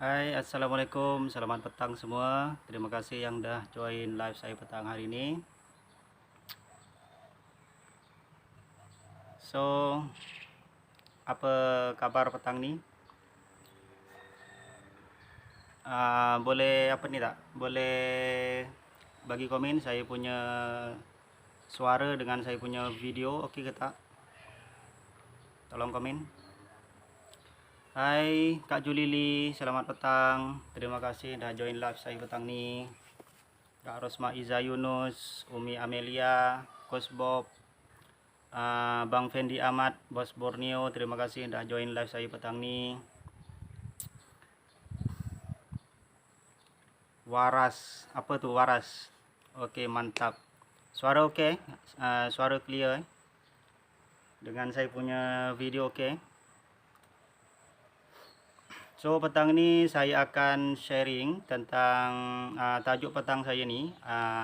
Hai, assalamualaikum, selamat petang semua. Terima kasih yang udah join live saya petang hari ini. So, apa kabar petang ni? Boleh apa ni tak? Boleh bagi komen saya punya suara dengan saya punya video, okey ke tak? Tolong komen. Hai Kak Julili, selamat petang. Terima kasih dah join live saya petang ni. Kak Rosma Iza Yunus, Umi Amelia, Coach Bob, Bang Fendi Ahmad, Bos Borneo, terima kasih dah join live saya petang ni. Waras, apa tu waras? Okey, mantap. Suara okey? Suara clear dengan saya punya video okey. So petang ni saya akan sharing tentang tajuk petang saya ni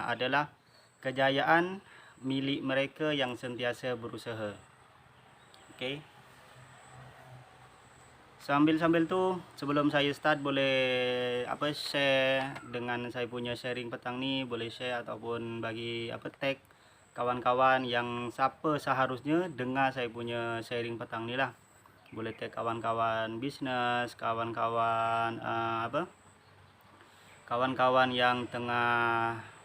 adalah kejayaan milik mereka yang sentiasa berusaha. Okey. Sambil-sambil tu sebelum saya start boleh share dengan saya punya sharing petang ni, boleh share ataupun bagi tag kawan-kawan yang siapa seharusnya dengar saya punya sharing petang ni lah. Boleh tag kawan-kawan bisnes, kawan-kawan kawan-kawan yang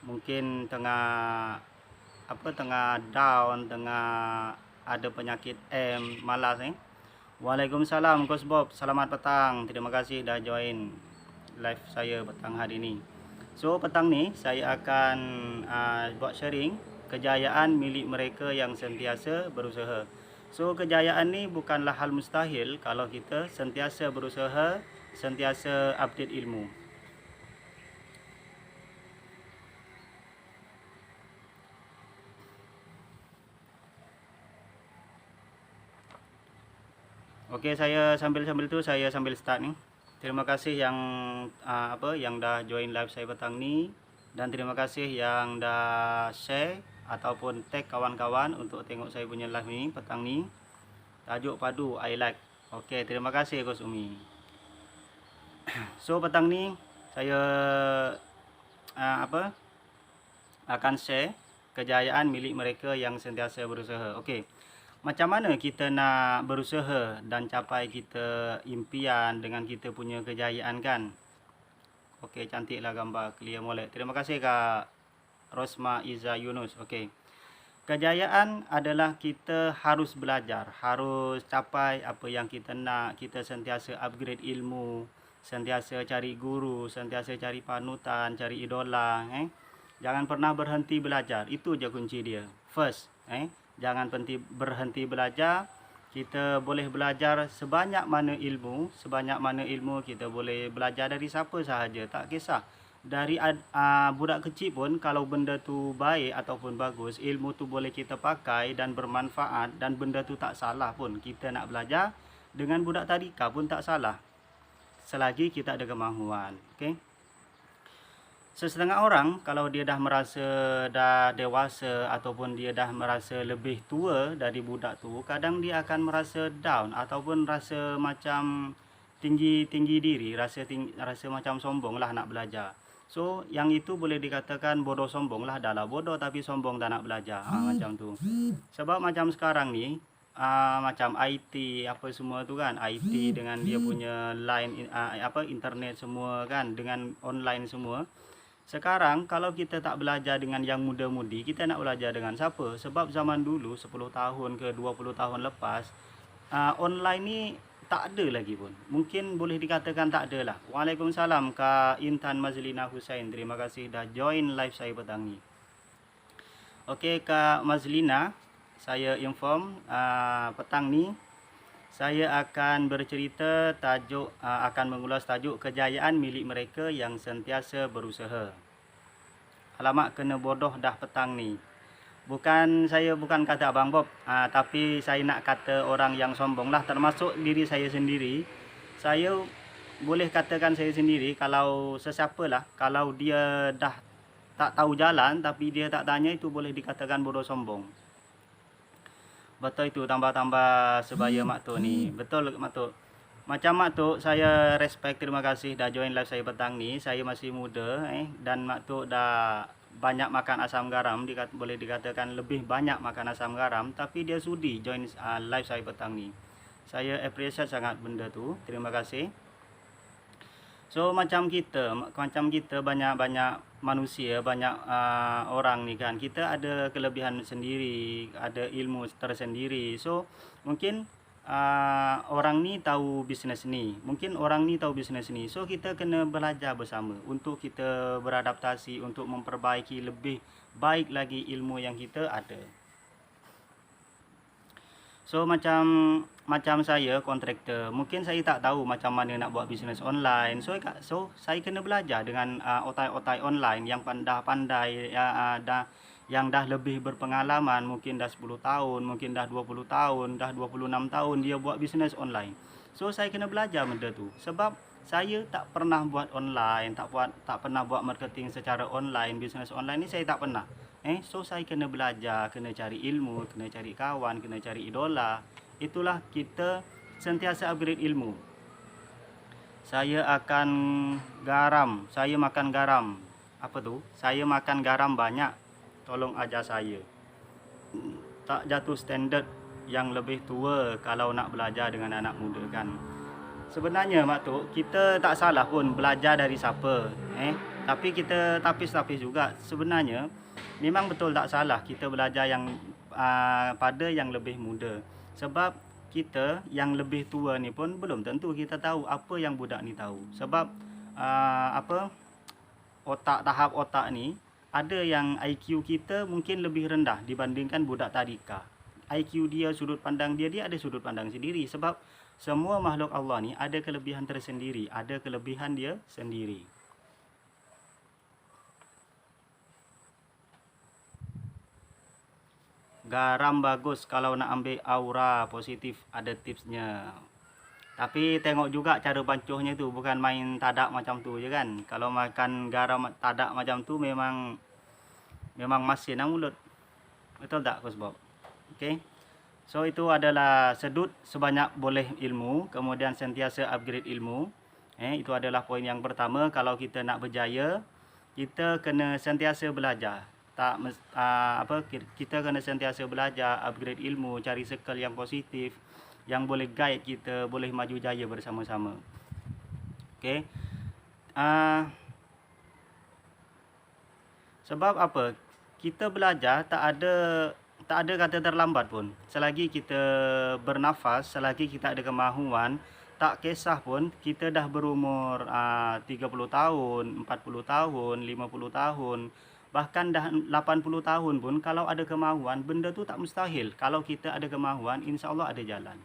mungkin tengah down, tengah ada penyakit malas Waalaikumsalam Coach Bob, selamat petang. Terima kasih dah join live saya petang hari ini. So petang ni saya akan buat sharing kejayaan milik mereka yang sentiasa berusaha. So kejayaan ni bukanlah hal mustahil kalau kita sentiasa berusaha, sentiasa update ilmu. Okey, saya sambil start ni. Terima kasih yang yang dah join live saya petang ni, dan terima kasih yang dah share ataupun tag kawan-kawan untuk tengok saya punya live ni petang ni. Tajuk padu I like. Okey, terima kasih Coach Umi. So petang ni saya akan share kejayaan milik mereka yang sentiasa berusaha. Okey. Macam mana kita nak berusaha dan capai kita impian dengan kita punya kejayaan kan? Okey, cantiklah gambar, clear molek. Terima kasih Kak Rosma Iza Yunus. Okey. Kejayaan adalah kita harus belajar, harus capai apa yang kita nak, kita sentiasa upgrade ilmu, sentiasa cari guru, sentiasa cari panutan, cari idola, Jangan pernah berhenti belajar. Itu je kunci dia. First, jangan berhenti belajar. Kita boleh belajar sebanyak mana ilmu kita boleh belajar dari siapa sahaja, tak kisah. Dari budak kecil pun kalau benda tu baik ataupun bagus, ilmu tu boleh kita pakai dan bermanfaat, dan benda tu tak salah pun. Kita nak belajar dengan budak tadika pun tak salah, selagi kita ada kemahuan. Okey. Sesetengah orang kalau dia dah merasa dah dewasa ataupun dia dah merasa lebih tua dari budak tu, kadang dia akan merasa down ataupun rasa macam tinggi diri, rasa macam sombong lah nak belajar. So yang itu boleh dikatakan bodoh sombong lah, dah lah bodoh tapi sombong tak nak belajar, macam tu. Sebab macam sekarang ni macam IT apa semua tu kan, IT dengan dia punya line internet semua kan, dengan online semua. Sekarang kalau kita tak belajar dengan yang muda-mudi, kita nak belajar dengan siapa? Sebab zaman dulu 10 tahun ke 20 tahun lepas, online ni tak ada lagi pun. Mungkin boleh dikatakan tak ada lah. Waalaikumsalam Kak Intan Mazlina Hussein. Terima kasih dah join live saya petang ni. Okey Kak Mazlina, saya inform petang ni saya akan bercerita akan mengulas tajuk kejayaan milik mereka yang sentiasa berusaha. Alamak, kena bodoh dah petang ni. Saya bukan kata Abang Bob, tapi saya nak kata orang yang sombong lah, termasuk diri saya sendiri. Saya boleh katakan saya sendiri, kalau sesiapa lah, kalau dia dah tak tahu jalan tapi dia tak tanya, itu boleh dikatakan bodoh sombong. Betul itu, tambah-tambah sebaya Mak Tok ni. Betul Mak Tok. Macam Mak Tok, saya respect, terima kasih dah join live saya petang ni. Saya masih muda dan Mak Tok dah banyak makan asam garam, boleh dikatakan lebih banyak makan asam garam, tapi dia sudi join live saya petang ni. Saya appreciate sangat benda tu. Terima kasih. So macam kita banyak manusia, banyak orang ni kan, kita ada kelebihan sendiri, ada ilmu tersendiri. So mungkin orang ni tahu bisnes ni, mungkin orang ni tahu bisnes ni. So kita kena belajar bersama untuk kita beradaptasi, untuk memperbaiki lebih baik lagi ilmu yang kita ada. So macam saya kontraktor, mungkin saya tak tahu macam mana nak buat bisnes online. So saya kena belajar dengan otai-otai online yang pandai yang dah lebih berpengalaman, mungkin dah 10 tahun, mungkin dah 20 tahun, dah 26 tahun dia buat bisnes online. So saya kena belajar benda tu sebab saya tak pernah buat online, tak pernah buat marketing secara online, bisnes online ni saya tak pernah. So saya kena belajar, kena cari ilmu, kena cari kawan, kena cari idola. Itulah kita sentiasa upgrade ilmu. Saya makan garam. Apa tu? Saya makan garam banyak. Tolong ajar saya. Tak jatuh standard yang lebih tua kalau nak belajar dengan anak muda kan. Sebenarnya Mak Tok, kita tak salah pun belajar dari siapa. Tapi kita tapis-tapis juga. Sebenarnya memang betul tak salah kita belajar yang pada yang lebih muda. Sebab kita yang lebih tua ni pun belum tentu kita tahu apa yang budak ni tahu. Sebab tahap otak ni, ada yang IQ kita mungkin lebih rendah dibandingkan budak tadika. IQ dia, sudut pandang dia ada sudut pandang sendiri. Sebab semua makhluk Allah ni ada kelebihan tersendiri, ada kelebihan dia sendiri. Garam bagus kalau nak ambil aura positif, ada tipsnya. Tapi tengok juga cara bancuhnya tu, bukan main tadak macam tu je kan. Kalau makan garam tadak macam tu memang masin lah mulut. Betul tak Coach Bob? Okay. So itu adalah sedut sebanyak boleh ilmu, kemudian sentiasa upgrade ilmu. Itu adalah poin yang pertama. Kalau kita nak berjaya, kita kena sentiasa belajar. Kita kena sentiasa belajar, upgrade ilmu, cari circle yang positif, yang boleh guide kita, boleh maju jaya bersama-sama. Okay. Sebab apa? Kita belajar tak ada kata terlambat pun. Selagi kita bernafas, selagi kita ada kemahuan, tak kisah pun kita dah berumur 30 tahun, 40 tahun, 50 tahun, bahkan dah 80 tahun pun, kalau ada kemahuan, benda tu tak mustahil. Kalau kita ada kemahuan, insya Allah ada jalan.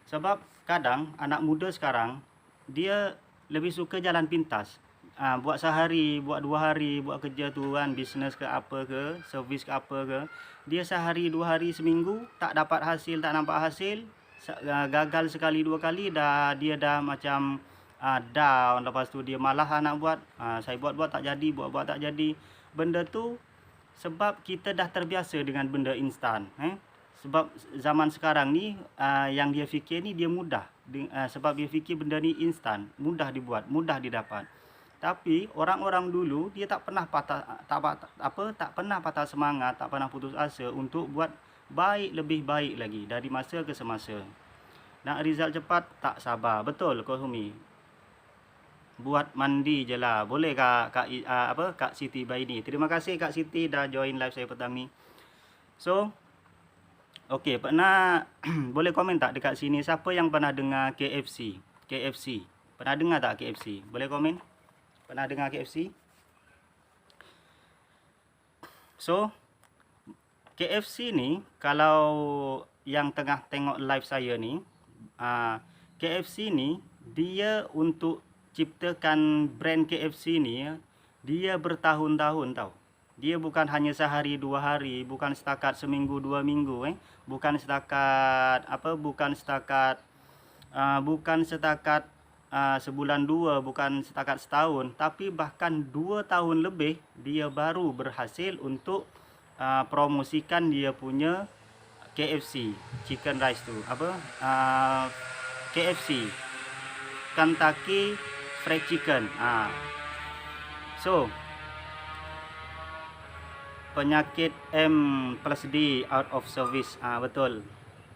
Sebab kadang anak muda sekarang, dia lebih suka jalan pintas. Buat sehari, buat 2 hari, buat kerja tu kan, bisnes ke apa ke, servis ke apa ke. Dia sehari, 2 hari, seminggu, tak dapat hasil, tak nampak hasil, gagal sekali 2 kali, dia dah macam down. Lepas tu dia malah nak buat, saya buat tak jadi, buat tak jadi. Benda tu sebab kita dah terbiasa dengan benda instan. Sebab zaman sekarang ni yang dia fikir ni dia mudah, sebab dia fikir benda ni instan, mudah dibuat, mudah didapat. Tapi orang-orang dulu dia tak pernah patah semangat, tak pernah putus asa untuk buat baik, lebih baik lagi dari masa ke semasa. Nak result cepat tak sabar. Betul Kak Humi. Buat mandi je lah. Boleh Kak Siti Baini. Terima kasih Kak Siti dah join live saya petang ni. So, okey, pernah boleh komen tak dekat sini siapa yang pernah dengar KFC? Pernah dengar tak KFC? Boleh komen? Pernah dengar KFC? So, KFC ni, kalau yang tengah tengok live saya ni, KFC ni, dia untuk ciptakan brand KFC ni, dia bertahun-tahun tau. Dia bukan hanya sehari 2 hari, bukan setakat seminggu 2 minggu, bukan setakat sebulan 2, bukan setakat setahun, tapi bahkan 2 tahun lebih dia baru berhasil untuk promosikan dia punya KFC chicken rice tu, KFC Kentucky Fried Chicken. So penyakit M+D, out of service. Betul.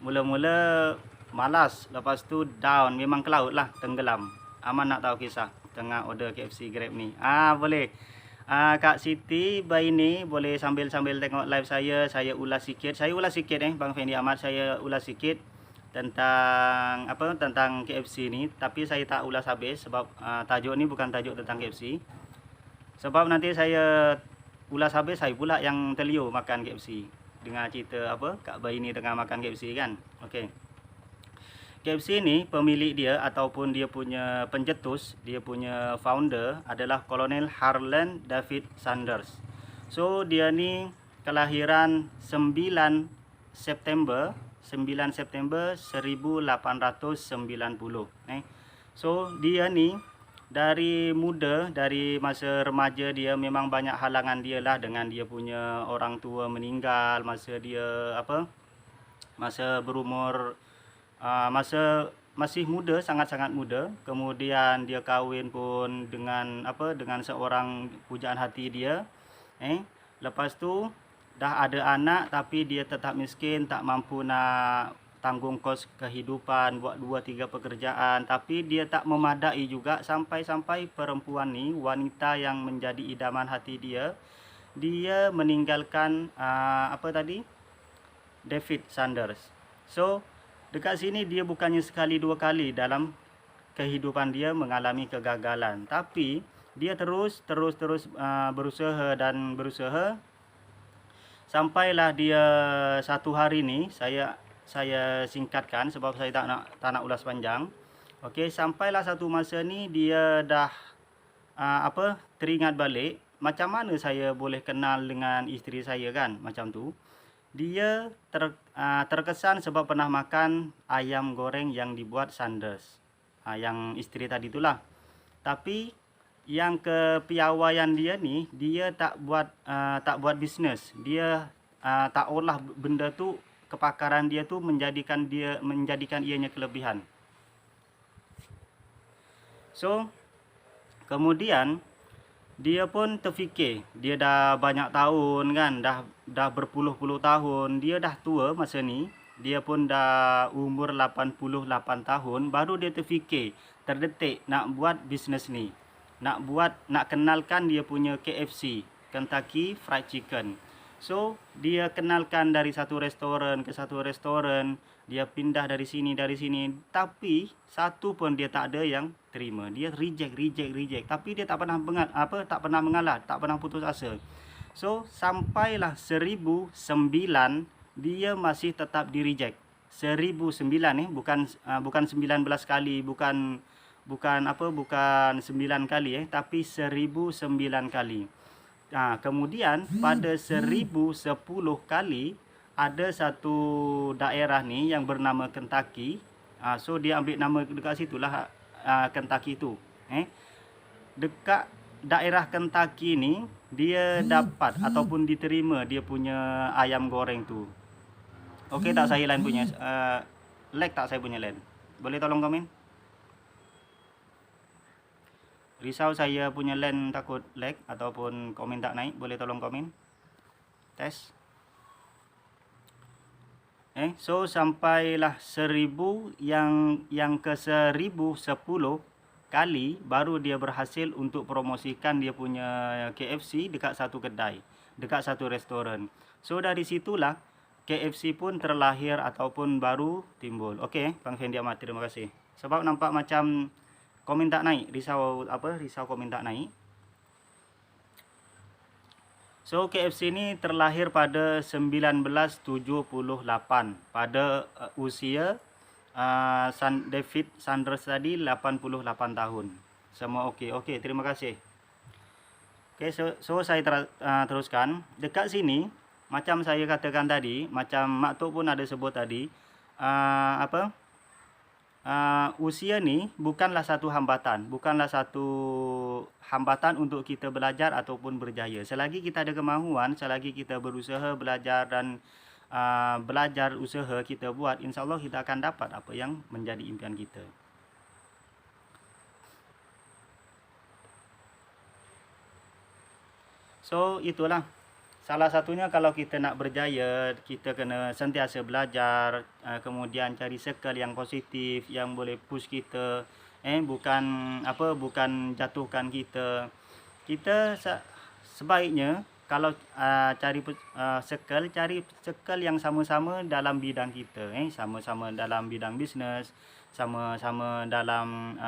Mula-mula malas, lepas tu down, memang ke laut lah, tenggelam. Aman nak tahu kisah tengah order KFC Grab ni? Boleh. Kak Siti Baini boleh sambil-sambil tengok live saya ulas sikit. Bang Fendi Ahmad, saya ulas sikit tentang tentang KFC ni, tapi saya tak ulas habis sebab tajuk ni bukan tajuk tentang KFC. Sebab nanti saya ulas habis, saya pula yang terliur makan KFC. Dengar cerita Kak Baini tengah makan KFC kan. Okey. KFC ni pemilik dia ataupun dia punya pencetus, dia punya founder adalah Kolonel Harlan David Sanders. So dia ni kelahiran 9 September 1890. So dia ni dari muda, dari masa remaja dia memang banyak halangan dia lah, dengan dia punya orang tua meninggal masa dia masa berumur masa masih muda, sangat-sangat muda. Kemudian dia kahwin pun dengan dengan seorang pujaan hati dia. Lepas tu dah ada anak tapi dia tetap miskin, tak mampu nak tanggung kos kehidupan, buat 2-3 pekerjaan, tapi dia tak memadai juga, sampai-sampai perempuan ni, wanita yang menjadi idaman hati dia meninggalkan David Sanders. So dekat sini dia bukannya sekali dua kali dalam kehidupan dia mengalami kegagalan, tapi dia terus berusaha dan berusaha sampailah dia satu hari ni, saya singkatkan sebab saya tak nak ulas panjang. Okey, sampailah satu masa ni dia dah teringat balik macam mana saya boleh kenal dengan isteri saya kan, macam tu. Dia terkesan sebab pernah makan ayam goreng yang dibuat Sanders, yang isteri tadi itulah. Tapi yang kepiawaian dia ni, dia tak buat bisnes, dia tak olah benda tu. Kepakaran dia tu menjadikan ianya kelebihan. So kemudian dia pun terfikir, dia dah banyak tahun kan, dah berpuluh-puluh tahun, dia dah tua masa ni, dia pun dah umur 88 tahun, baru dia terfikir, terdetik nak buat bisnes ni, nak kenalkan dia punya KFC, Kentucky Fried Chicken. So dia kenalkan dari satu restoran ke satu restoran, dia pindah dari sini, tapi satu pun dia tak ada yang terima. Dia reject, tapi dia tak pernah mengalah, tak pernah putus asa. So sampailah 1009 dia masih tetap di reject. 1009 bukan 19 kali, bukan 9 kali tapi 1009 kali. Kemudian pada 1010 kali ada satu daerah ni yang bernama Kentucky. So dia ambil nama dekat situlah Kentucky tu. Dekat daerah Kentucky ni dia dapat ataupun diterima dia punya ayam goreng tu. Okey tak saya line punya lag tak saya punya line? Boleh tolong komen? Risau saya punya line takut lag ataupun komen tak naik, boleh tolong komen. Tes. So sampailah 1000 yang ke 1010 kali baru dia berhasil untuk promosikan dia punya KFC dekat satu kedai, dekat satu restoran. So dari situlah KFC pun terlahir ataupun baru timbul. Okey, Bang Fendi Ahmad, terima kasih. Sebab nampak macam komen tak naik, risau komen tak naik. So KFC ni terlahir pada 1978 pada usia David Sanders tadi 88 tahun. Semua okey. Terima kasih. Okey, so saya teruskan. Dekat sini macam saya katakan tadi, macam Mak Tok pun ada sebut tadi, usia ni bukanlah satu hambatan untuk kita belajar ataupun berjaya. Selagi kita ada kemahuan, selagi kita berusaha belajar dan belajar usaha kita buat, insyaAllah kita akan dapat apa yang menjadi impian kita. So itulah salah satunya kalau kita nak berjaya, kita kena sentiasa belajar, kemudian cari circle yang positif yang boleh push kita, bukan bukan jatuhkan kita. Kita sebaiknya kalau cari circle yang sama-sama dalam bidang kita, sama-sama dalam bidang bisnes, sama-sama dalam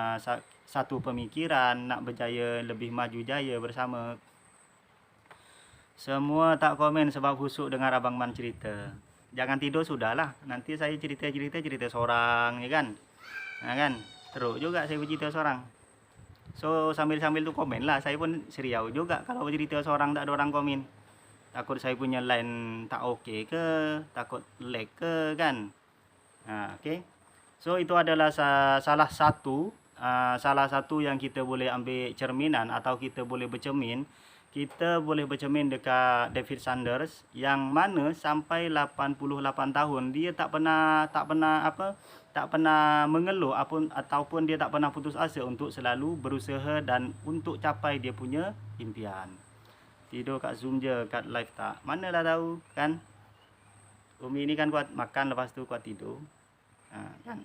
satu pemikiran nak berjaya, lebih maju jaya bersama. Semua tak komen sebab husuk dengar Abang Man cerita. Jangan tidur sudahlah. Nanti saya cerita seorang, ya kan? Nah, kan? Teruk juga saya bercerita seorang. So sambil-sambil tu komen lah. Saya pun seriau juga kalau bercerita seorang tak ada orang komen. Takut saya punya line tak okey ke, takut lag ke, kan? Okay. So itu adalah salah satu yang kita boleh ambil cerminan atau kita boleh bercermin. Kita boleh bercermin dekat David Sanders yang mana sampai 88 tahun dia tak pernah mengeluh ataupun dia tak pernah putus asa untuk selalu berusaha dan untuk capai dia punya impian. Tidur kat Zoom je, kat live tak. Manalah tahu, kan? Umi ni kan kuat makan lepas tu kuat tidur. Kan?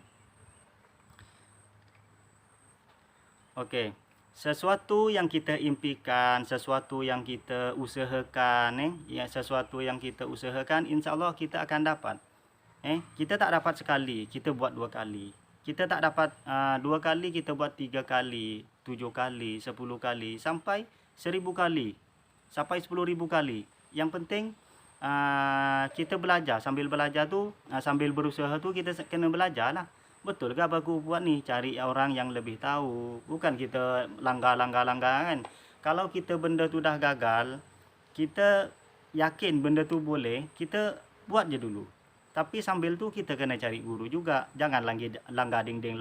Okey. Sesuatu yang kita impikan, sesuatu yang kita usahakan, sesuatu yang kita usahakan, insya-Allah kita akan dapat. Kita tak dapat sekali, kita buat 2 kali. Kita tak dapat 2 kali, kita buat 3 kali, 7 kali, 10 kali, sampai 1000 kali, sampai 10,000 kali. Yang penting kita belajar. Sambil belajar tu, sambil berusaha tu kita kena belajar lah. Betul ke apa aku buat ni? Cari orang yang lebih tahu. Bukan kita langgar kan. Kalau kita benda tu dah gagal, kita yakin benda tu boleh, kita buat je dulu. Tapi sambil tu kita kena cari guru juga. Jangan langgar dinding.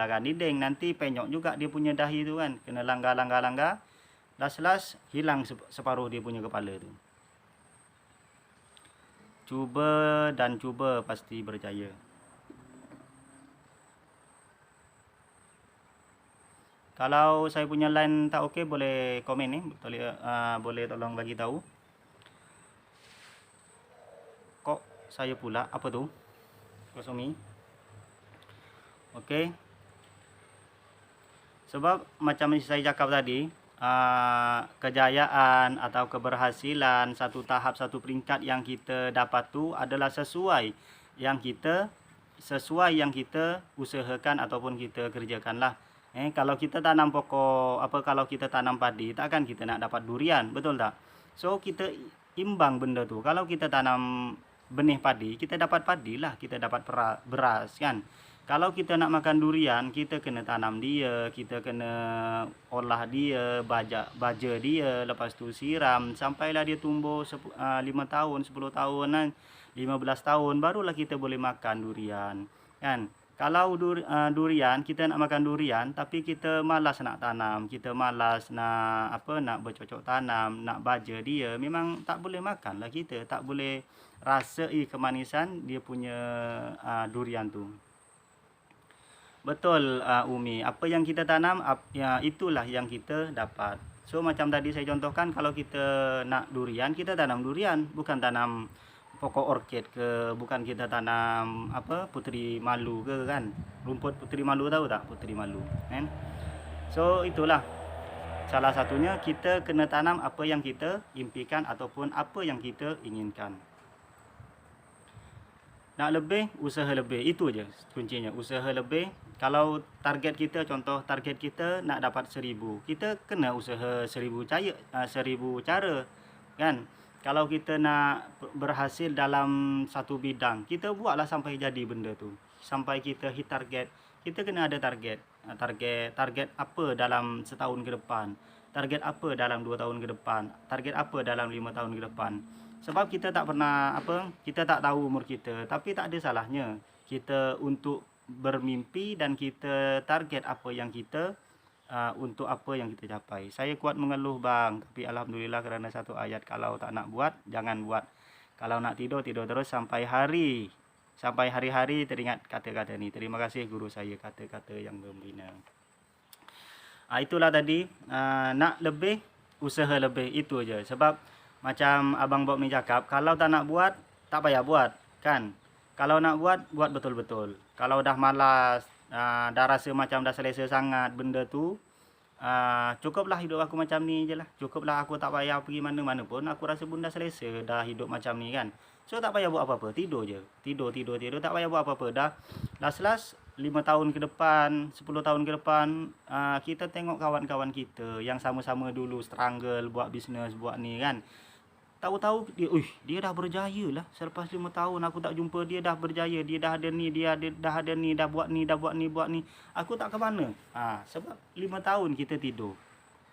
Nanti penyok juga dia punya dahi tu kan. Kena langgar. Last hilang separuh dia punya kepala tu. Cuba dan cuba pasti berjaya. Kalau saya punya line tak okey, boleh komen ni, boleh tolong bagi tahu. Kok saya pula apa tu? Kosomi. Okey. Sebab macam saya cakap tadi, kejayaan atau keberhasilan satu tahap, satu peringkat yang kita dapat tu adalah sesuai yang kita usahakan ataupun kita kerjakan lah. Kalau kita tanam kalau kita tanam padi, takkan kita nak dapat durian, betul tak? So kita imbang benda tu. Kalau kita tanam benih padi, kita dapat padi lah, kita dapat beras kan. Kalau kita nak makan durian, kita kena tanam dia, kita kena olah dia, baja dia, lepas tu siram sampailah dia tumbuh 5 tahun, 10 tahun kan, 15 tahun barulah kita boleh makan durian kan. Kalau durian, kita nak makan durian tapi kita malas nak tanam, kita malas nak bercocok tanam, nak baja dia, memang tak boleh makan lah, kita tak boleh rasai kemanisan dia punya durian tu. Betul Umi, apa yang kita tanam itulah yang kita dapat. So macam tadi saya contohkan, kalau kita nak durian, kita tanam durian, bukan tanam pokok orkid ke, bukan kita tanam puteri malu ke kan. Rumput puteri malu, tahu tak puteri malu kan? So itulah salah satunya, kita kena tanam apa yang kita impikan ataupun apa yang kita inginkan. Nak lebih, usaha lebih, itu je kuncinya, usaha lebih. Kalau target kita, contoh target kita nak dapat 1000, kita kena usaha 1000 cara kan. Kalau kita nak berhasil dalam satu bidang, kita buatlah sampai jadi benda tu, sampai kita hit target. Kita kena ada target apa dalam setahun ke depan, target apa dalam 2 tahun ke depan, target apa dalam 5 tahun ke depan. Sebab kita tak pernah kita tak tahu umur kita, tapi tak ada salahnya kita untuk bermimpi dan kita target apa yang kita untuk apa yang kita capai. Saya kuat mengeluh bang, tapi alhamdulillah kerana satu ayat, kalau tak nak buat jangan buat. Kalau nak tidur terus sampai hari-hari teringat kata-kata ni. Terima kasih guru saya, kata-kata yang membina. Itulah tadi, nak lebih, usaha lebih, itu aja. Sebab Macam Abang Bob ni cakap, kalau tak nak buat, tak payah buat, kan? Kalau nak buat, buat betul-betul. Kalau dah malas, dah rasa macam dah selesa sangat benda tu, cukuplah hidup aku macam ni je lah. Cukuplah aku tak payah pergi mana-mana pun, aku rasa pun dah selesa dah hidup macam ni, kan? So tak payah buat apa-apa, tidur je. Tidur, tak payah buat apa-apa. Dah last 5 tahun ke depan, 10 tahun ke depan, kita tengok kawan-kawan kita yang sama-sama dulu struggle buat bisnes, buat ni, kan? Tahu-tahu dia dah berjaya lah. Selepas 5 tahun aku tak jumpa dia, dah berjaya, dia dah ada ni, dah ada ni, dah buat ni, buat ni. Aku tak ke mana? Sebab 5 tahun kita tidur,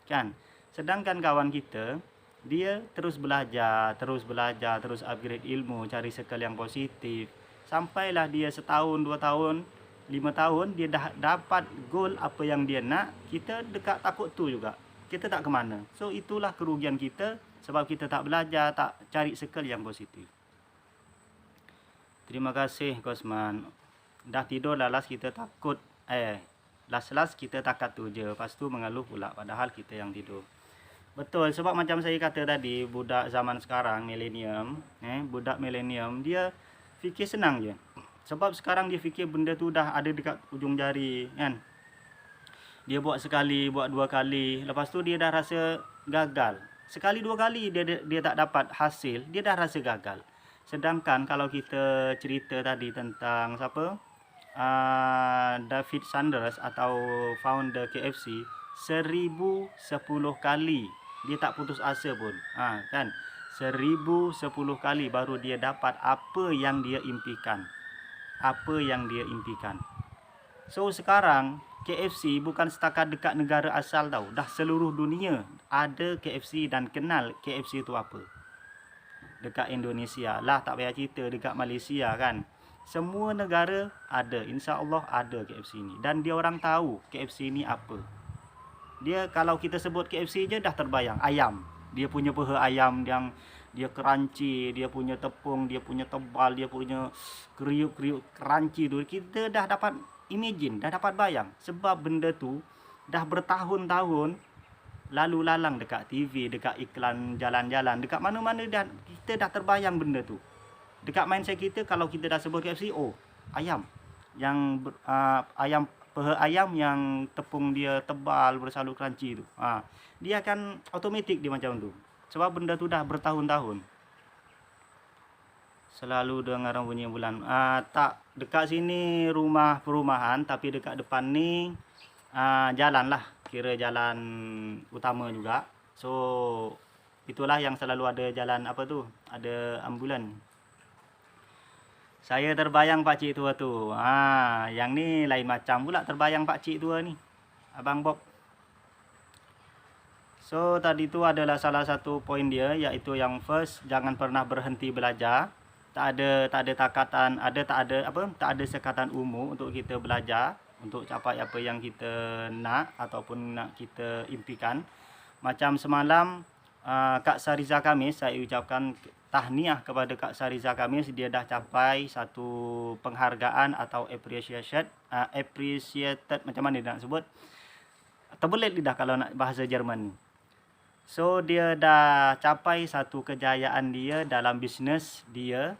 kan? Sedangkan kawan kita, dia terus belajar, terus upgrade ilmu, cari circle yang positif. Sampailah dia setahun, 2 tahun, 5 tahun, dia dah dapat goal apa yang dia nak. Kita dekat takut tu juga, kita tak ke mana. So itulah kerugian kita, sebab kita tak belajar, tak cari circle yang positif. Terima kasih Kosman. Dah tidur lalas kita takut, last kita takat tu je, lepas tu mengeluh pula, padahal kita yang tidur. Betul, sebab macam saya kata tadi, budak zaman sekarang, milenium, budak milenium, dia fikir senang je. Sebab sekarang dia fikir benda tu dah ada dekat ujung jari, kan? Dia buat sekali, buat 2 kali, lepas tu dia dah rasa gagal. Sekali 2 kali dia tak dapat hasil, dia dah rasa gagal. Sedangkan kalau kita cerita tadi tentang siapa? David Sanders atau founder KFC, 1010 kali dia tak putus asa pun. Kan? 1010 kali baru dia dapat apa yang dia impikan. So sekarang KFC bukan setakat dekat negara asal tau, dah seluruh dunia ada KFC dan kenal KFC itu apa. Dekat Indonesia lah, tak payah cerita dekat Malaysia, kan. Semua negara ada, insya-Allah ada KFC ni, dan dia orang tahu KFC ni apa. Dia kalau kita sebut KFC je dah terbayang ayam. Dia punya peha ayam yang dia crunchy, dia punya tepung, dia punya tebal, dia punya kriuk-kriuk crunchy tu, kita dah dapat imagine, dah dapat bayang. Sebab benda tu dah bertahun-tahun lalu lalang dekat TV, dekat iklan jalan-jalan, dekat mana-mana dah, kita dah terbayang benda tu. Dekat mindset kita, kalau kita dah sebut KFC, ayam yang ayam, peha ayam yang tepung dia tebal, bersalur crunchy tu. Dia akan automatik dia macam tu. Sebab benda tu dah bertahun-tahun. Selalu dengar orang bunyi bulan. Tak, dekat sini rumah perumahan, tapi dekat depan ni jalan lah, kira jalan utama juga. So itulah yang selalu ada jalan apa tu, ada ambulan. Saya terbayang pak cik tua tu. Yang ni lain macam pula terbayang pak cik tua ni, Abang Bob. So tadi tu adalah salah satu poin dia, iaitu yang first, jangan pernah berhenti belajar. Tak ada takatan, tak ada sekatan umur untuk kita belajar, untuk capai apa yang kita nak ataupun nak kita impikan. Macam semalam Kak Sariza Kamis, saya ucapkan tahniah kepada Kak Sariza Kamis, dia dah capai satu penghargaan atau appreciated, macam mana dia nak sebut, terbelit lidah kalau nak bahasa Jerman. So dia dah capai satu kejayaan dia dalam bisnes dia.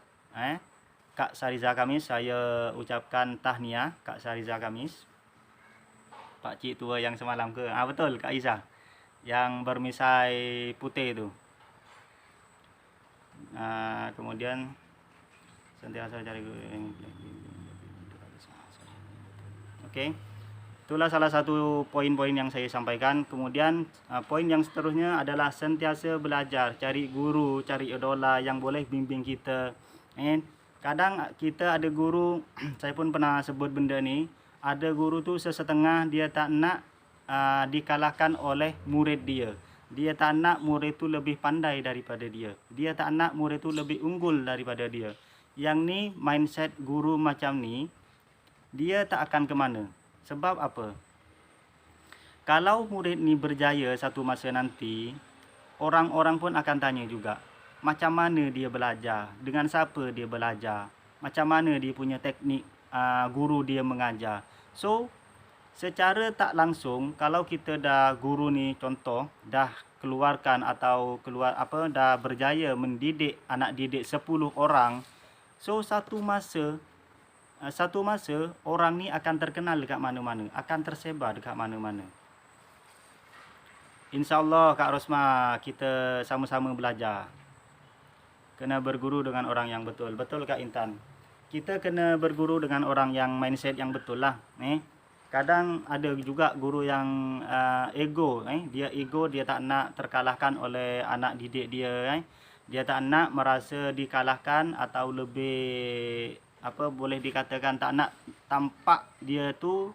Kak Sariza Kamis, saya ucapkan tahniah Kak Sariza Kamis. Pak cik tua yang semalam ke? Betul Kak Iza, yang bermisai putih tu. Kemudian sentiasa cari. Okey. Itulah salah satu poin-poin yang saya sampaikan. Kemudian poin yang seterusnya adalah sentiasa belajar, cari guru, cari idola yang boleh bimbing kita. Kadang kita ada guru, saya pun pernah sebut benda ni, ada guru tu sesetengah dia tak nak dikalahkan oleh murid dia. Dia tak nak murid tu lebih pandai daripada dia. Dia tak nak murid tu lebih unggul daripada dia. Yang ni mindset guru macam ni, dia tak akan ke mana. Sebab apa? Kalau murid ni berjaya satu masa nanti, orang-orang pun akan tanya juga, macam mana dia belajar, dengan siapa dia belajar, macam mana dia punya teknik guru dia mengajar. So secara tak langsung kalau kita dah guru ni contoh dah keluarkan atau dah berjaya mendidik anak didik 10 orang, so satu masa orang ni akan terkenal dekat mana-mana, akan tersebar dekat mana-mana. InsyaAllah Kak Rosma, kita sama-sama belajar. Kena berguru dengan orang yang betul. Betul Kak Intan? Kita kena berguru dengan orang yang mindset yang betul lah. Kadang ada juga guru yang ego. Dia ego, dia tak nak terkalahkan oleh anak didik dia. Dia tak nak merasa dikalahkan atau lebih boleh dikatakan tak nak tampak dia tu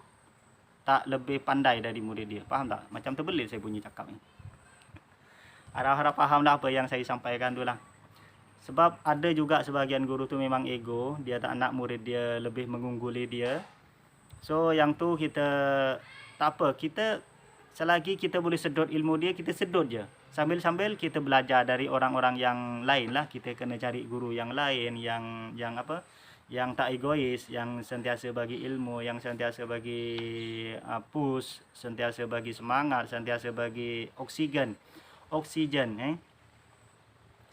tak lebih pandai dari murid dia. Faham tak? Macam terbelit saya bunyi cakap ni. Harap-harap faham lah apa yang saya sampaikan tu lah. Sebab ada juga sebahagian guru tu memang ego. Dia tak nak murid dia lebih mengungguli dia. So yang tu kita tak apa. Kita selagi kita boleh sedut ilmu dia, kita sedut je. Sambil-sambil kita belajar dari orang-orang yang lain lah. Kita kena cari guru yang lain yang tak egois, yang sentiasa bagi ilmu, yang sentiasa bagi push, sentiasa bagi semangat, sentiasa bagi oksigen.